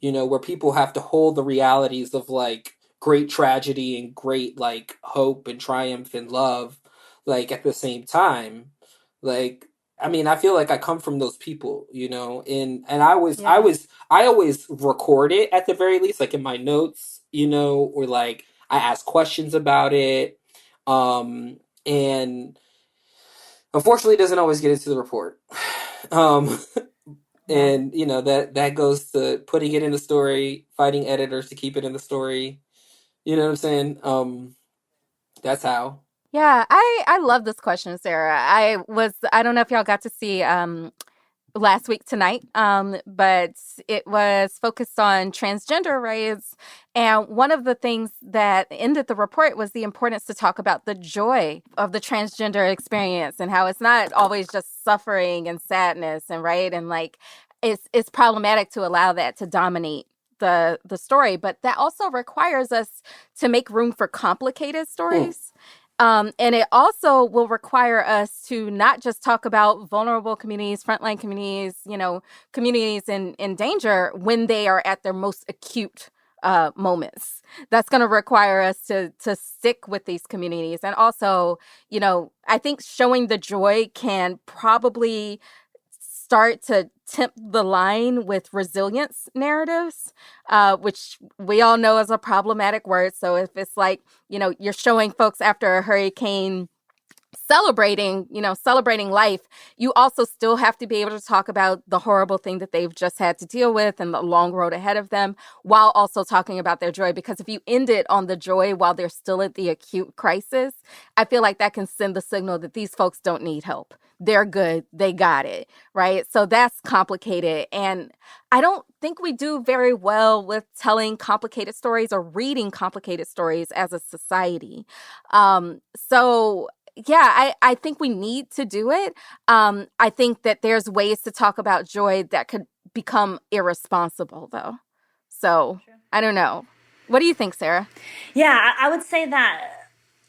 you know, where people have to hold the realities of like great tragedy and great like hope and triumph and love like at the same time. Like I mean, I feel like I come from those people, you know, and Yeah. I always record it at the very least, like in my notes, you know, or like I ask questions about it. And unfortunately it doesn't always get into the report. Um Yeah. and you know that goes to putting it in the story, fighting editors to keep it in the story. You know what I'm saying? That's how. Yeah, I love this question, Sarah. I don't know if y'all got to see last week tonight, but it was focused on transgender rights. And one of the things that ended the report was the importance to talk about the joy of the transgender experience and how it's not always just suffering and sadness and right. And like it's problematic to allow that to dominate the story, but that also requires us to make room for complicated Mm, stories. And it also will require us to not just talk about vulnerable communities, frontline communities, you know, communities in danger when they are at their most acute moments. That's going to require us to stick with these communities. And also, I think showing the joy can probably start to tempt the line with resilience narratives, which we all know is a problematic word. So if it's like, you're showing folks after a hurricane celebrating life, you also still have to be able to talk about the horrible thing that they've just had to deal with and the long road ahead of them, while also talking about their joy. Because if you end it on the joy while they're still at the acute crisis, I feel like that can send the signal that these folks don't need help. They're good. They got it. Right. So that's complicated. And I don't think we do very well with telling complicated stories or reading complicated stories as a society. So yeah, I think we need to do it. I think that there's ways to talk about joy that could become irresponsible, though. So I don't know. What do you think, Sarah? Yeah, I would say that,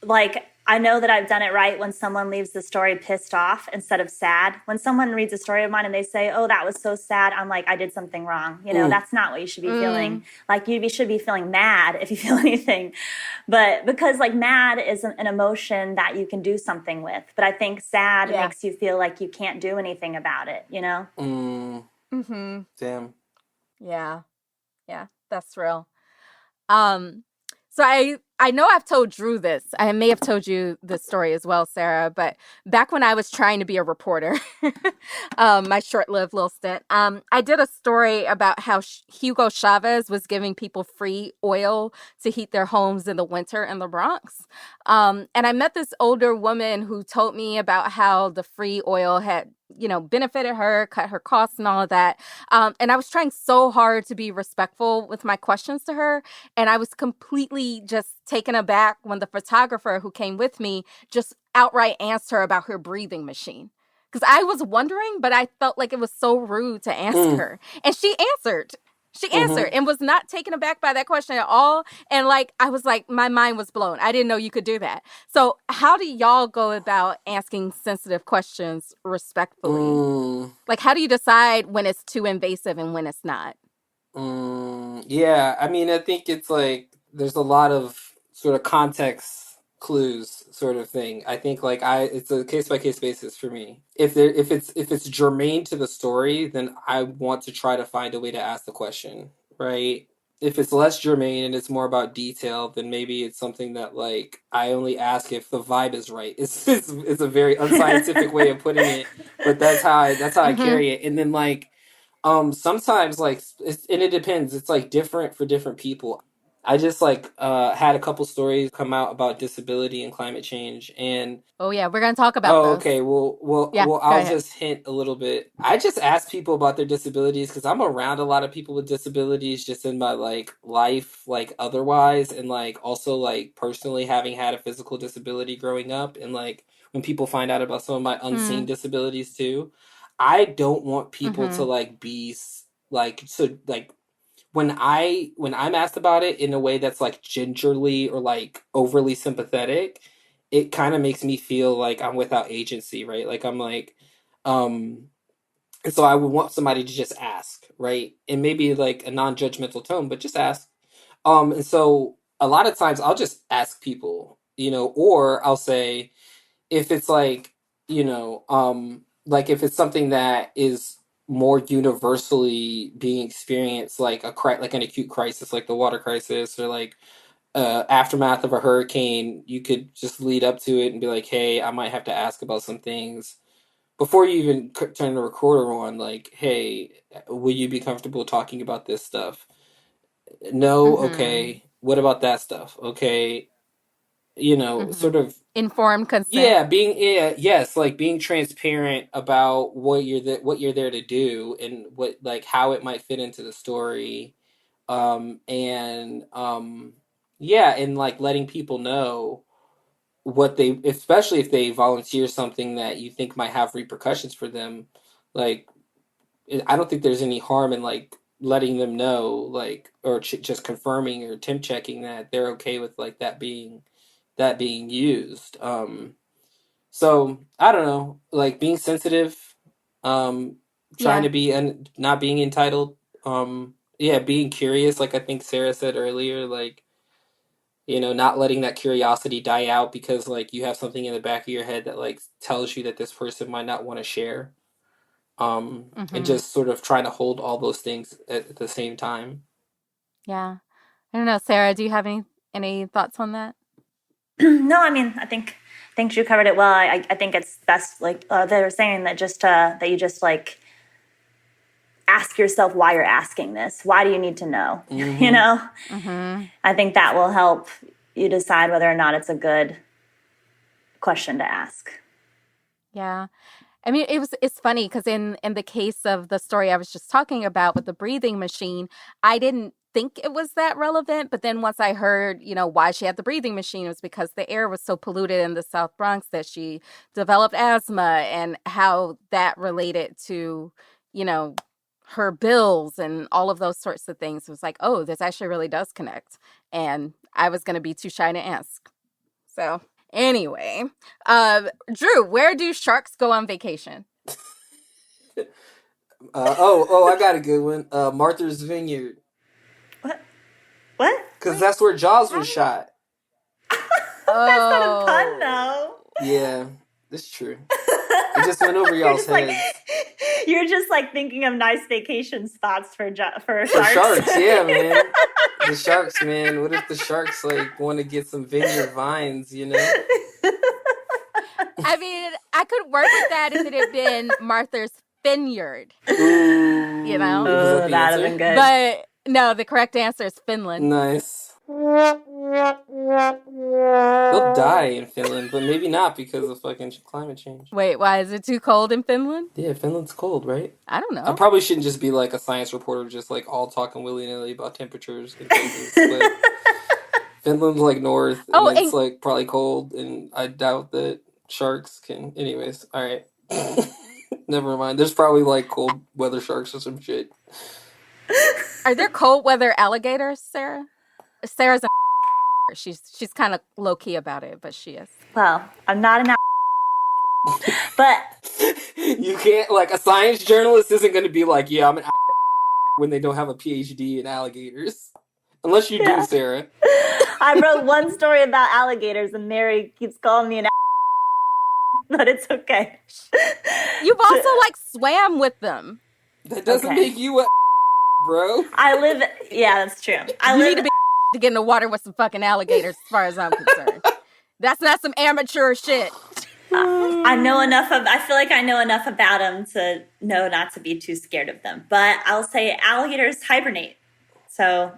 like, I know that I've done it right when someone leaves the story pissed off instead of sad. When someone reads a story of mine and they say, "Oh, that was so sad," I'm like, I did something wrong. That's not what you should be feeling. Like, should be feeling mad if you feel anything. But because, like, mad is an emotion that you can do something with. But I think sad makes you feel like you can't do anything about it, Damn. Yeah, that's real. So I know I've told Drew this. I may have told you this story as well, Sarah, but back when I was trying to be a reporter, my short-lived little stint, I did a story about how Hugo Chavez was giving people free oil to heat their homes in the winter in the Bronx. And I met this older woman who told me about how the free oil had benefited her, cut her costs and all of that. And I was trying so hard to be respectful with my questions to her. And I was completely just taken aback when the photographer who came with me just outright asked her about her breathing machine. Because I was wondering, but I felt like it was so rude to ask her. And she answered. She answered and was not taken aback by that question at all. And I was like, my mind was blown. I didn't know you could do that. So how do y'all go about asking sensitive questions respectfully? How do you decide when it's too invasive and when it's not? Yeah, I mean, I think it's like there's a lot of sort of context clues sort of thing. I think it's a case by case basis for me. If it's germane to the story, then I want to try to find a way to ask the question, right? If it's less germane and it's more about detail, then maybe it's something that I only ask if the vibe is right. It's a very unscientific way of putting it, but that's how I carry it. And then sometimes and it depends. It's different for different people. I just had a couple stories come out about disability and climate change, and oh yeah, we're gonna talk about those. Okay. Yeah, I'll just hint a little bit. I just ask people about their disabilities because I'm around a lot of people with disabilities just in my life, otherwise, and also personally having had a physical disability growing up, and when people find out about some of my unseen disabilities too, I don't want people to be so when I'm asked about it in a way that's gingerly or overly sympathetic, it kind of makes me feel like I'm without agency, right? And so I would want somebody to just ask, right? And maybe a non-judgmental tone, but just ask. And so a lot of times I'll just ask people, or I'll say if it's if it's something that is more universally being experienced, like an acute crisis, like the water crisis, or aftermath of a hurricane, you could just lead up to it and be like, hey, I might have to ask about some things before you even turn the recorder on. Hey, will you be comfortable talking about this stuff? No. Okay, what about that stuff? Okay, sort of informed consent. Yes, being transparent about what you're there to do, and what how it might fit into the story. And yeah, and letting people know what especially if they volunteer something that you think might have repercussions for them. like I don't think there's any harm in letting them know, or just confirming or temp checking that they're okay with that being used. So I don't know, being sensitive, trying to be and not being entitled, yeah, being curious, like I think Sarah said earlier, like, not letting that curiosity die out because like you have something in the back of your head that like tells you that this person might not want to share. And Mm-hmm. just sort of trying to hold all those things at the same time. Yeah. I don't know, Sarah, do you have any thoughts on that? No, I mean, I think you covered it well. I think it's best, like they were saying, that just that you just like ask yourself why you're asking this. Why do you need to know? You Mm-hmm. know, Mm-hmm. I think that will help you decide whether or not it's a good question to ask. Yeah. I mean, it's funny because in the case of the story I was just talking about with the breathing machine, I didn't think it was that relevant. But then once I heard, why she had the breathing machine, it was because the air was so polluted in the South Bronx that she developed asthma and how that related to, you know, her bills and all of those sorts of things. It was like, oh, this actually really does connect. And I was going to be too shy to ask. So anyway, Drew, where do sharks go on vacation? I got a good one. Martha's Vineyard, What? What? because Wait, that's where Jaws how was do shot. That's not a pun, Oh. though. Yeah, that's true. It just went over You're y'all's just like heads. you're just like thinking of nice vacation spots for For sharks. sharks, yeah, man. The sharks, man. What if the sharks like want to get some vineyard vines, I mean, I could work with that if it had been Martha's Vineyard, you know? Ooh, was that Oh, the that'd have answer? been good. But no, the correct answer is Finland. Nice. They'll die in Finland, but maybe not because of fucking climate change. Wait, why is it too cold in Finland? Yeah, Finland's cold, right? I don't I know. probably shouldn't just be like a science reporter, just like all talking willy nilly about temperatures in places, but Finland's like north and Oh, it's and like probably cold, and I doubt that sharks can. Anyways, all right. Never mind. There's probably like cold weather sharks or some shit. are there cold weather alligators, Sarah? Sarah's a she's kind of low key about it, but she is. Well, I'm not an but You can't, like, a science journalist isn't going to be like, yeah, I'm an when they don't have a PhD in alligators. Unless you do, yeah. Sarah. I wrote one story about alligators, and Mary keeps calling me an but it's okay. You've also like swam with them. That doesn't Okay. make you a bro. I live. Yeah, that's true. You need to be to get in the water with some fucking alligators, as far as I'm concerned. That's not some amateur shit. I know enough of. I feel like I know enough about them to know not to be too scared of them. But I'll say alligators hibernate. So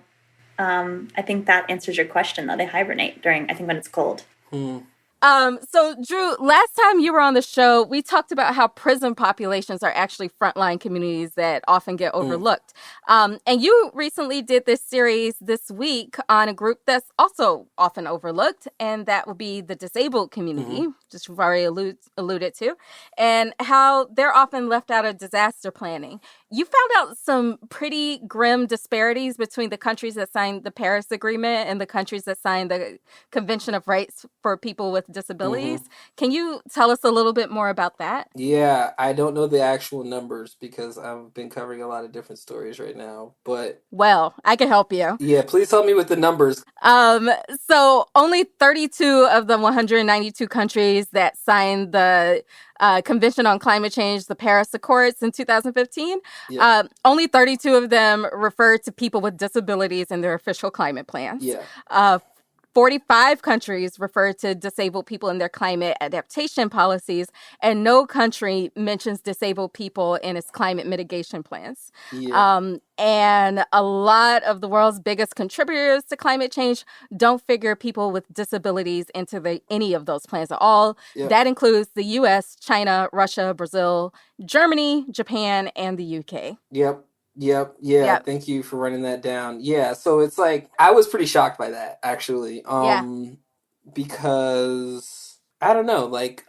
I think that answers your question, though. They hibernate during, I think, when it's cold. So Drew, last time you were on the show, we talked about how prison populations are actually frontline communities that often get overlooked. And you recently did this series this week on a group that's also often overlooked, and that would be the disabled community, just you've already alluded to, and how they're often left out of disaster planning. You found out some pretty grim disparities between the countries that signed the Paris Agreement and the countries that signed the Convention of Rights for People with Disabilities. Can you tell us a little bit more about that? Yeah, I don't know the actual numbers because I've been covering a lot of different stories right now. But Well, I can help you. yeah, please help me with the numbers. So only 32 of the 192 countries that signed the Convention on Climate Change, the Paris Accords in 2015, Yeah. only 32 of them refer to people with disabilities in their official climate plans. Yeah. 45 countries refer to disabled people in their climate adaptation policies, and no country mentions disabled people in its climate mitigation plans. Yeah. And a lot of the world's biggest contributors to climate change don't figure people with disabilities into any of those plans at all. Yep. That includes the US, China, Russia, Brazil, Germany, Japan, and the UK. Yep. Yeah. Yep. Thank you for running that down. Yeah, so it's like I was pretty shocked by that actually. Yeah. Because I don't know, like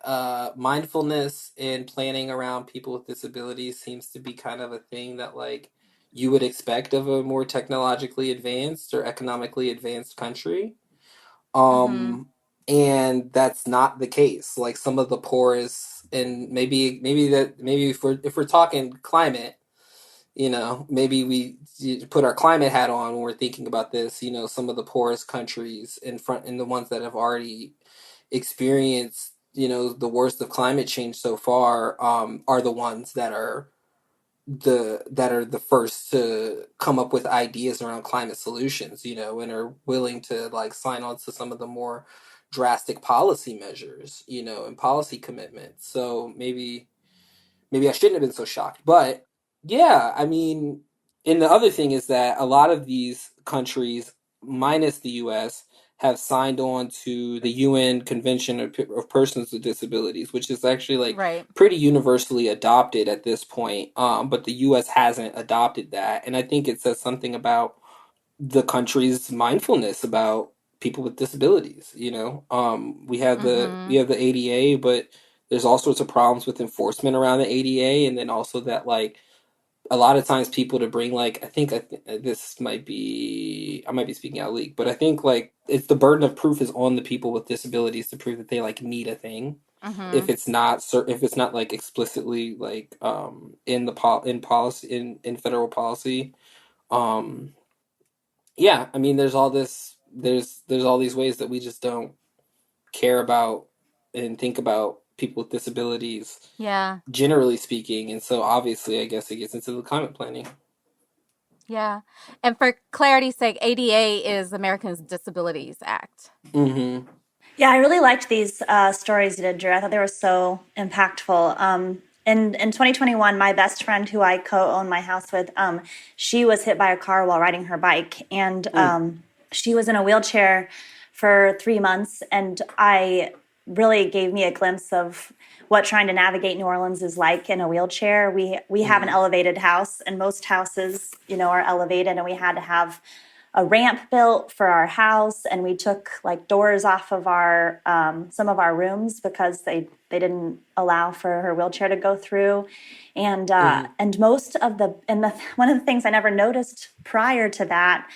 mindfulness and planning around people with disabilities seems to be kind of a thing that like you would expect of a more technologically advanced or economically advanced country. Mm-hmm. And that's not the case. Like some of the poorest, and maybe if we're talking climate, maybe we put our climate hat on when we're thinking about this. Some of the poorest countries and the ones that have already experienced, the worst of climate change so far, are the ones that are the first to come up with ideas around climate solutions, and are willing to like sign on to some of the more drastic policy measures, and policy commitments. So maybe I shouldn't have been so shocked. But yeah, I mean, and the other thing is that a lot of these countries, minus the US, have signed on to the UN Convention of Persons with Disabilities, which is actually like Right. pretty universally adopted at this point. But the US hasn't adopted that. And I think it says something about the country's mindfulness about people with disabilities. We Mm-hmm. have the ADA, but there's all sorts of problems with enforcement around the ADA, and then also that like a lot of times people to bring like this might be I might be speaking out of league, but I think like it's the burden of proof is on the people with disabilities to prove that they like need a thing. Mm-hmm. If it's not like explicitly like in policy in federal policy. um yeah, I mean, there's all these ways that we just don't care about and think about people with disabilities, Yeah. generally speaking, and so obviously, I guess it gets into the climate planning. Yeah. And for clarity's sake, ADA is Americans with Disabilities Act. Mm-hmm. Yeah, I really liked these stories you did, Drew. I thought they were so impactful. In 2021, my best friend, who I co-own my house with, she was hit by a car while riding her bike, and Mm. she was in a wheelchair for 3 months, and I really gave me a glimpse of what trying to navigate New Orleans is like in a wheelchair. We have an Mm-hmm. elevated house, and most houses, are elevated, and we had to have a ramp built for our house, and we took like doors off of our some of our rooms because they didn't allow for her wheelchair to go through. Mm-hmm. And most of the one of the things I never noticed prior to that,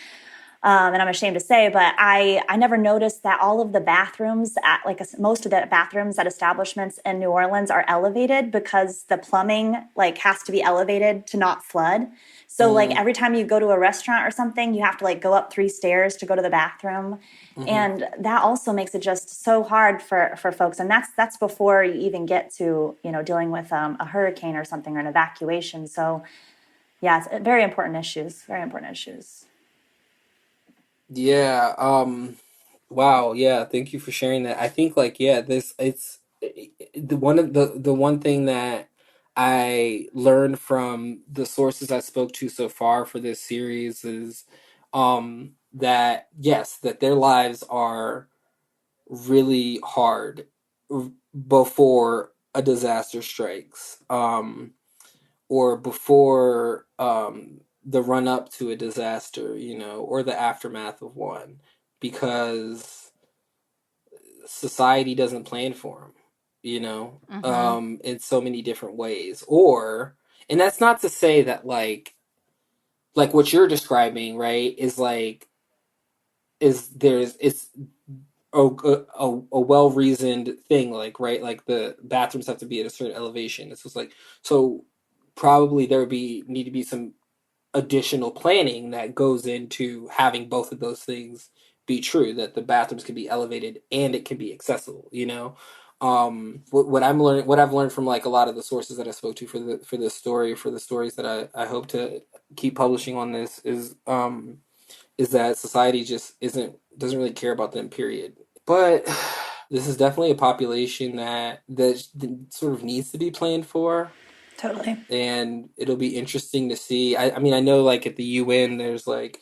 and I'm ashamed to say, but I never noticed that all of the bathrooms at most of the bathrooms at establishments in New Orleans are elevated because the plumbing like has to be elevated to not flood. So like Mm-hmm. every time you go to a restaurant or something, you have to like go up 3 stairs to go to the bathroom. Mm-hmm. And that also makes it just so hard for folks. And that's before you even get to, dealing with a hurricane or something or an evacuation. So yeah, it's very important issues, very important issues. Yeah. Wow. Yeah. Thank you for sharing that. I think like yeah, this it's the one thing that I learned from the sources I spoke to so far for this series is that yes, that their lives are really hard before a disaster strikes, or before the run up to a disaster, or the aftermath of one, because society doesn't plan for them, Mm-hmm. in so many different ways. And that's not to say that like what you're describing, right, is like is there's it's a well reasoned thing, like right, like the bathrooms have to be at a certain elevation. It's just like so probably there would be need to be some additional planning that goes into having both of those things be true, that the bathrooms can be elevated and it can be accessible, what I've learned from like a lot of the sources that I spoke to for this story, for the stories that I hope to keep publishing on this, is that society just doesn't really care about them, period. But this is definitely a population that sort of needs to be planned for, Totally. and it'll be interesting to see. I mean, I know like at the UN, there's like,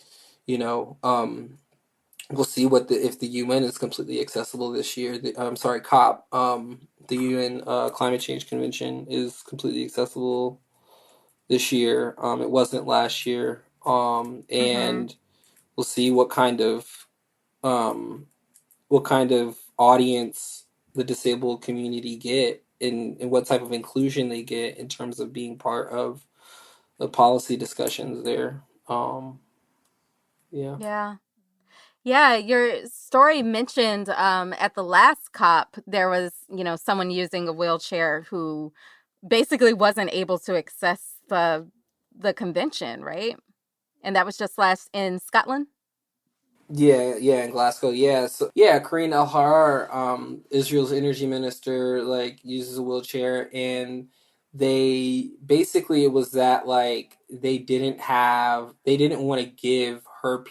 we'll see if the UN is completely accessible this year. I'm sorry, COP, the UN Climate Change Convention is completely accessible this year. It wasn't last year. Mm-hmm. And we'll see um, what kind of audience the disabled community get, and what type of inclusion they get in terms of being part of the policy discussions there. Yeah. Yeah. Yeah, your story mentioned at the last COP, there was, someone using a wheelchair who basically wasn't able to access the convention, right? And that was just last in Scotland. Yeah, in Glasgow. Yeah, so yeah, Karine El-Harar, Israel's energy minister, like uses a wheelchair, and they basically it was that like they didn't want to give her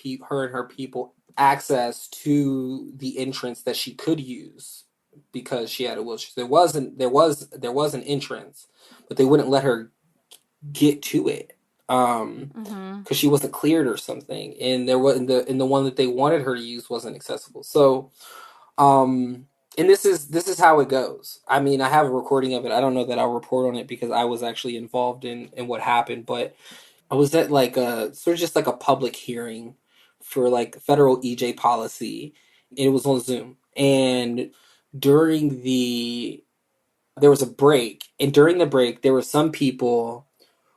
and her people access to the entrance that she could use because she had a wheelchair. There was an entrance, but they wouldn't let her get to it Mm-hmm. because she wasn't cleared or something, and there was and the one that they wanted her to use wasn't accessible. So and this is how it goes. I mean, I have a recording of it. I don't know that I'll report on it because I was actually involved in what happened, but I was at like a sort of just like a public hearing for like federal EJ policy, and it was on Zoom. And during the there was a break, and during the break there were some people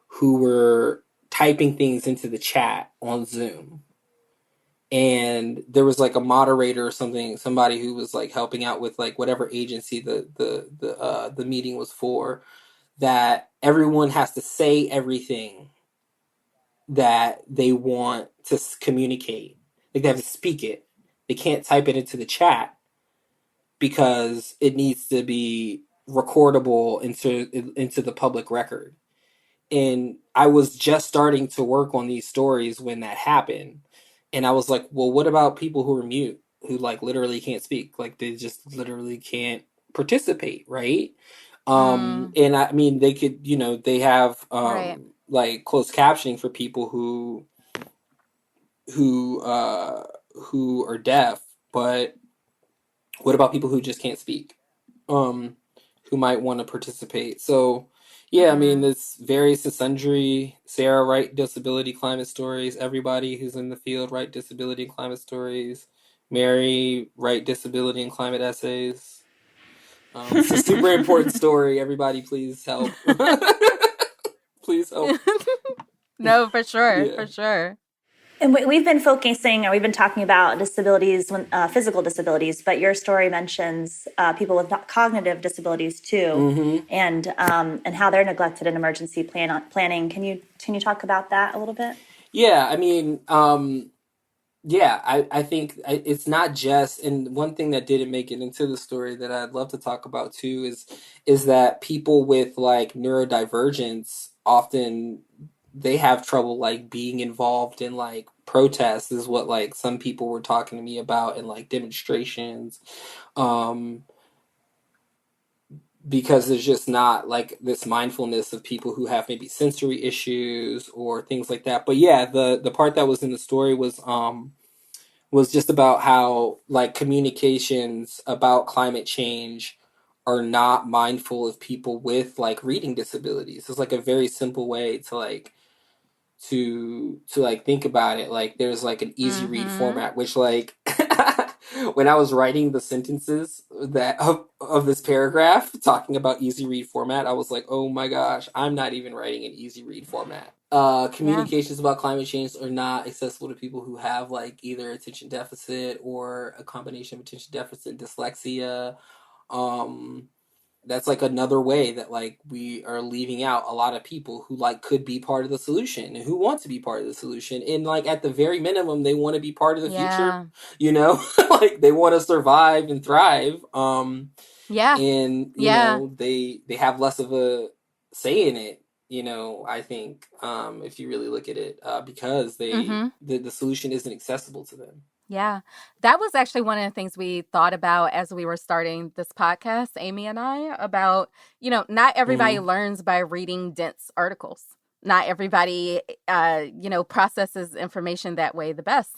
who were typing things into the chat on Zoom. And there was like a moderator or something, somebody who was like helping out with like whatever agency the meeting was for, that everyone has to say everything that they want to communicate. Like they have to speak it. They can't type it into the chat because it needs to be recordable into the public record. And I was just starting to work on these stories when that happened. And I was like, well, what about people who are mute, who like literally can't speak? Like they just literally can't participate, right? Mm, And I mean, they could, they have right. like closed captioning for people who uh, who are deaf, but what about people who just can't speak? Um, who might want to participate. So, yeah, I mean, Mm-hmm. it's various and sundry. Sarah, write disability climate stories. Everybody who's in the field, write disability and climate stories. Mary, write disability and climate essays. It's a super important story. Everybody, please help. Please help. No, for sure, Yeah. for sure. And we've been focusing, or we've been talking about disabilities, physical disabilities, but your story mentions people with cognitive disabilities too, Mm-hmm. and how they're neglected in emergency planning. Can you talk about that a little bit? Yeah, I mean, yeah, I think it's not just, and one thing that didn't make it into the story that I'd love to talk about too is that people with like neurodivergence often they have trouble like being involved in like protests is what like some people were talking to me about in like demonstrations. Um because there's just not like this mindfulness of people who have maybe sensory issues or things like that. But yeah, the part that was in the story was just about how like communications about climate change are not mindful of people with like reading disabilities. It's like a very simple way to like to like think about it. Like there's like an easy read Mm-hmm. format which like when I was writing the sentences that of this paragraph talking about easy read format, I was like, oh my gosh, I'm not even writing an easy read format. Yeah. Communications about climate change are not accessible to people who have like either attention deficit or a combination of attention deficit and dyslexia. Um, that's like another way that like we are leaving out a lot of people who like could be part of the solution and who want to be part of the solution, and like at the very minimum they want to be part of the future, Yeah. like they want to survive and thrive, Yeah. and Yeah. they have less of a say in it, I think, if you really look at it, because Mm-hmm. the solution isn't accessible to them. Yeah. That was actually one of the things we thought about as we were starting this podcast, Amy and I, about, not everybody Mm-hmm. learns by reading dense articles. Not everybody, processes information that way the best.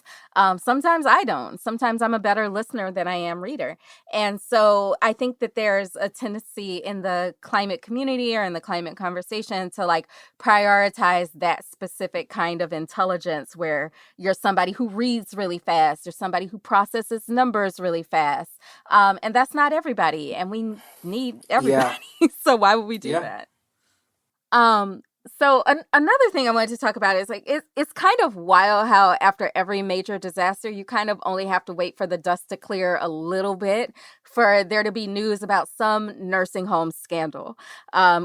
Sometimes I don't. Sometimes I'm a better listener than I am reader. And so I think that there's a tendency in the climate community or in the climate conversation to like prioritize that specific kind of intelligence where you're somebody who reads really fast or somebody who processes numbers really fast. And that's not everybody. And we need everybody. Yeah. So why would we do Yeah. that? Um, so another thing I wanted to talk about is like it's kind of wild how after every major disaster, you kind of only have to wait for the dust to clear a little bit for there to be news about some nursing home scandal,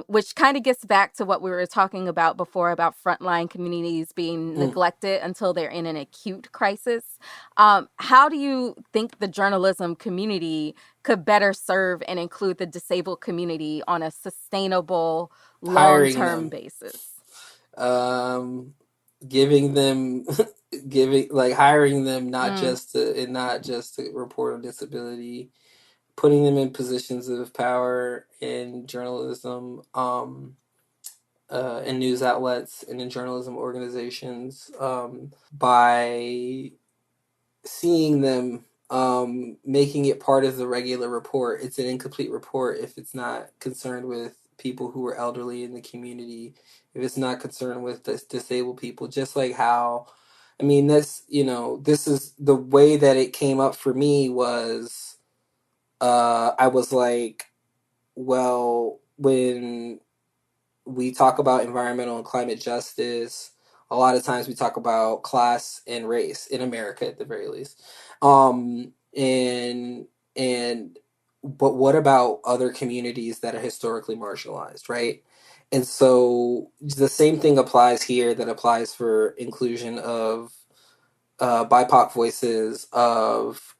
which kind of gets back to what we were talking about before about frontline communities being neglected until they're in an acute crisis. How do you think the journalism community could better serve and include the disabled community on a sustainable, long-term basis? Giving them hiring them not just to report on disability, putting them in positions of power in journalism, in news outlets and in journalism organizations, by seeing them, making it part of the regular report. It's an incomplete report if it's not concerned with people who are elderly in the community, if it's not concerned with disabled people, just like how, I mean, this is the way that it came up for me was, I was like, well, when we talk about environmental and climate justice, a lot of times we talk about class and race in America at the very least. And but what about other communities that are historically marginalized, right? And so the same thing applies here that applies for inclusion of BIPOC voices, of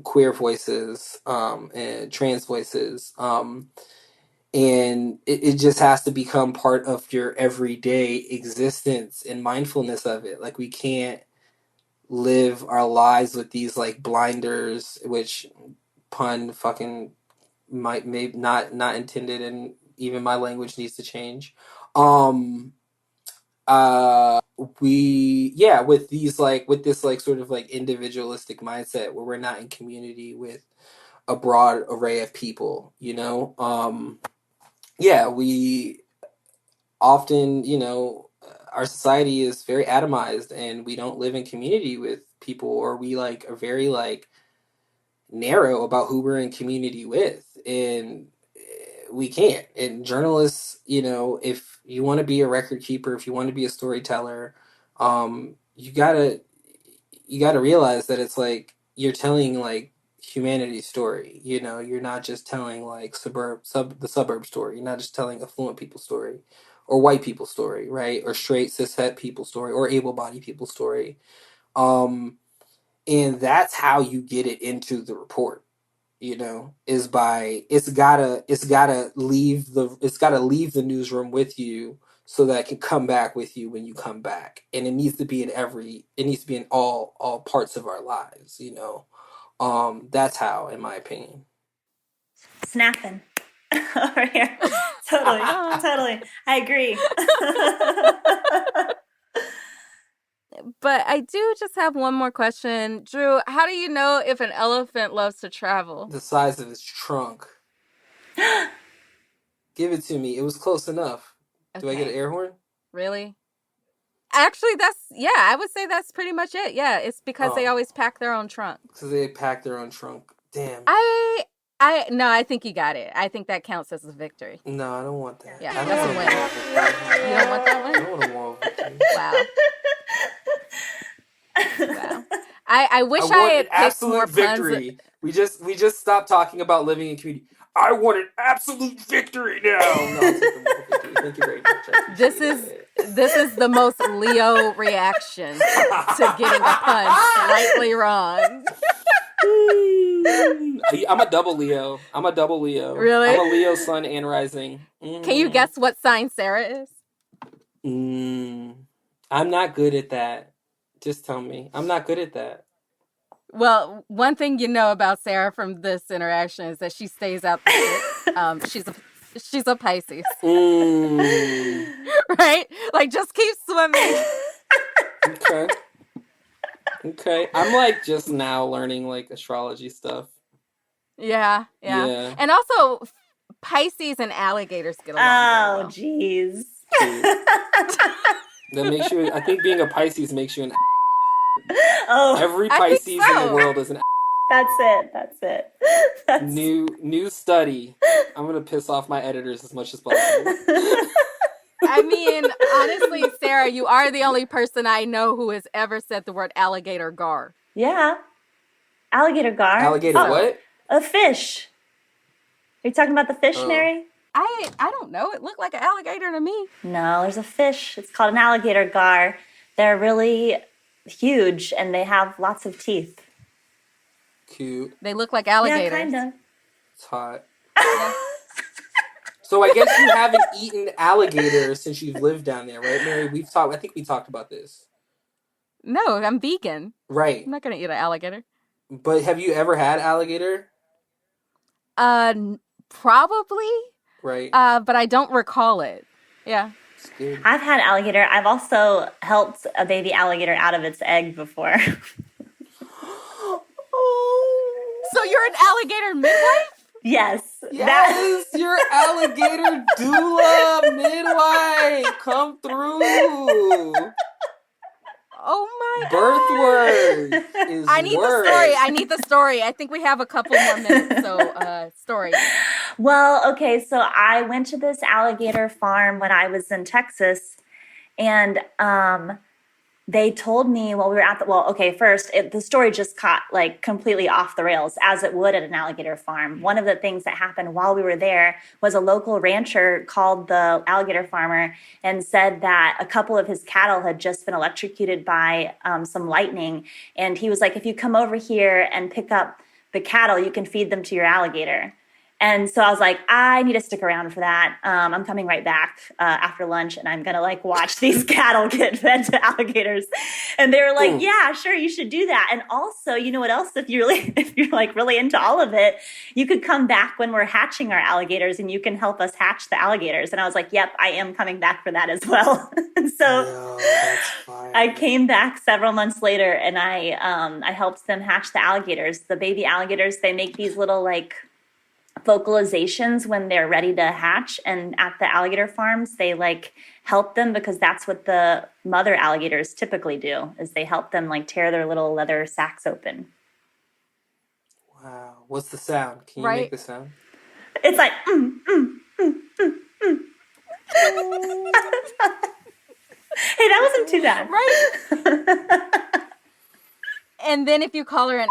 queer voices, and trans voices. And it just has to become part of your everyday existence and mindfulness of it. Like, we can't live our lives with these like blinders, which pun fucking maybe not intended, and even my language needs to change. With this like sort of like individualistic mindset where we're not in community with a broad array of people, we often, our society is very atomized and we don't live in community with people, or we like are very like narrow about who we're in community with, and we can't. And journalists, if you want to be a record keeper, if you want to be a storyteller, you gotta realize that it's like you're telling like humanity's story. You're not just telling like the suburb story. You're not just telling affluent people's story, or white people's story, right? Or straight cishet people's story, or able-bodied people's story. And that's how you get it into the report, is by it's gotta leave the newsroom with you so that it can come back with you when you come back. And it needs to be in all parts of our lives, That's how, in my opinion. Snapping over here. Totally. I agree. But I do just have one more question. Drew, how do you know if an elephant loves to travel? The size of its trunk. Give it to me. It was close enough. Do I get an air horn? Really? Actually, I would say that's pretty much it. Yeah, it's because they always pack their own trunk. Because they pack their own trunk. Damn. No, I think you got it. I think that counts as a victory. No, I don't want that. Yeah, that's a win. You don't want that one? I don't want a moral victory. Wow. Wow. I wish I had picked more victory. puns. We just stopped talking about living in community. I want an absolute victory now. No, I'll take the moral victory. Thank you very much. This is the most Leo reaction to getting a pun slightly wrong. I'm a double Leo. Really? I'm a Leo sun and rising. Can you guess what sign Sarah is? I'm not good at that. Just tell me. I'm not good at that. Well, one thing you know about Sarah from this interaction is that she stays out the shit. She's a Pisces. Right? Like, just keep swimming. Okay. I'm like just now learning like astrology stuff. Yeah. And also, Pisces and alligators get along. Oh, jeez. That makes you. I think being a Pisces makes you an. Oh, every Pisces in the world is an. That's it. That's... New study. I'm gonna piss off my editors as much as possible. I mean, honestly, Sarah, you are the only person I know who has ever said the word alligator gar. Yeah. Alligator gar. Alligator what? A fish. Are you talking about the fish, Mary? I don't know. It looked like an alligator to me. No, there's a fish. It's called an alligator gar. They're really huge and they have lots of teeth. Cute. They look like alligators. Yeah, kind of. It's hot. So I guess you haven't eaten alligator since you've lived down there, right, Mary? I think we talked about this. No, I'm vegan. Right. I'm not going to eat an alligator. But have you ever had alligator? Probably. Right. But I don't recall it. Yeah. It's good. I've had alligator. I've also helped a baby alligator out of its egg before. So you're an alligator midwife? Yes. Yes, you're alligator doula midwife. Come through. Oh my Birth word is I need word. the story. I need the story. I think we have a couple more minutes. So, story. Well, okay, so I went to this alligator farm when I was in Texas, and they told me while we were at the story just caught like completely off the rails, as it would at an alligator farm. One of the things that happened while we were there was a local rancher called the alligator farmer and said that a couple of his cattle had just been electrocuted by some lightning. And he was like, if you come over here and pick up the cattle, you can feed them to your alligator. And so I was like, I need to stick around for that. I'm coming right back after lunch, and I'm gonna like watch these cattle get fed to alligators. And they were like, yeah, sure, you should do that. And also, you know what else? If you're like really into all of it, you could come back when we're hatching our alligators, and you can help us hatch the alligators. And I was like, yep, I am coming back for that as well. And so I came back several months later, and I helped them hatch the alligators. The baby alligators, they make these little like vocalizations when they're ready to hatch, and at the alligator farms they like help them because that's what the mother alligators typically do, is they help them like tear their little leather sacks open. Wow. What's the sound? Can you make the sound? It's like Hey, that wasn't too bad. Right? And then if you call her an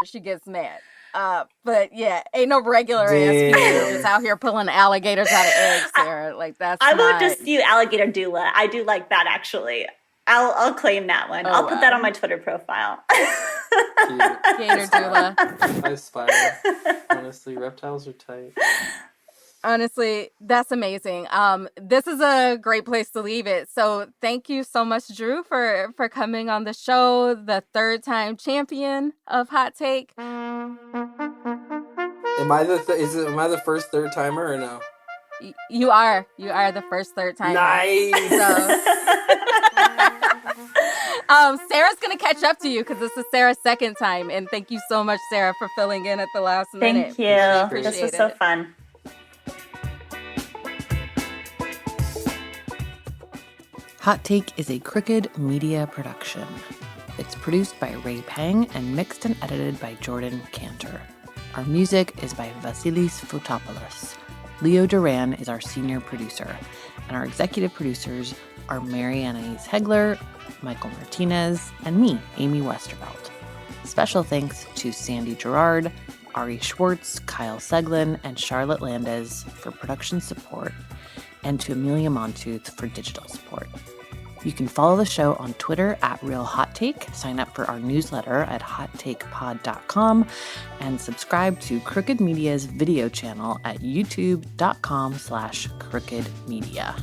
she gets mad. But yeah, ain't no regular ass people just out here pulling alligators out of eggs there. Like I won't dispute alligator doula. I do like that actually. I'll claim that one. I'll put that on my Twitter profile. Gator doula. I aspire. Honestly, reptiles are tight. Honestly, that's amazing. This is a great place to leave it. So thank you so much, Drew, for coming on the show, the third-time champion of Hot Take. Am I the first third timer or no? You are the first third timer. Nice. So, Sarah's gonna catch up to you because this is Sarah's second time, and thank you so much, Sarah, for filling in at the last minute. Thank you. This was so fun. Hot Take is a Crooked Media production. It's produced by Ray Pang and mixed and edited by Jordan Cantor. Our music is by Vasilis Fotopoulos. Leo Duran is our senior producer, and our executive producers are Mary Anais Hegler, Michael Martinez, and me, Amy Westervelt. Special thanks to Sandy Gerard, Ari Schwartz, Kyle Seglin, and Charlotte Landez for production support, and to Amelia Montooth for digital support. You can follow the show on Twitter at Real Hot Take, sign up for our newsletter at hottakepod.com, and subscribe to Crooked Media's video channel at youtube.com/crookedmedia.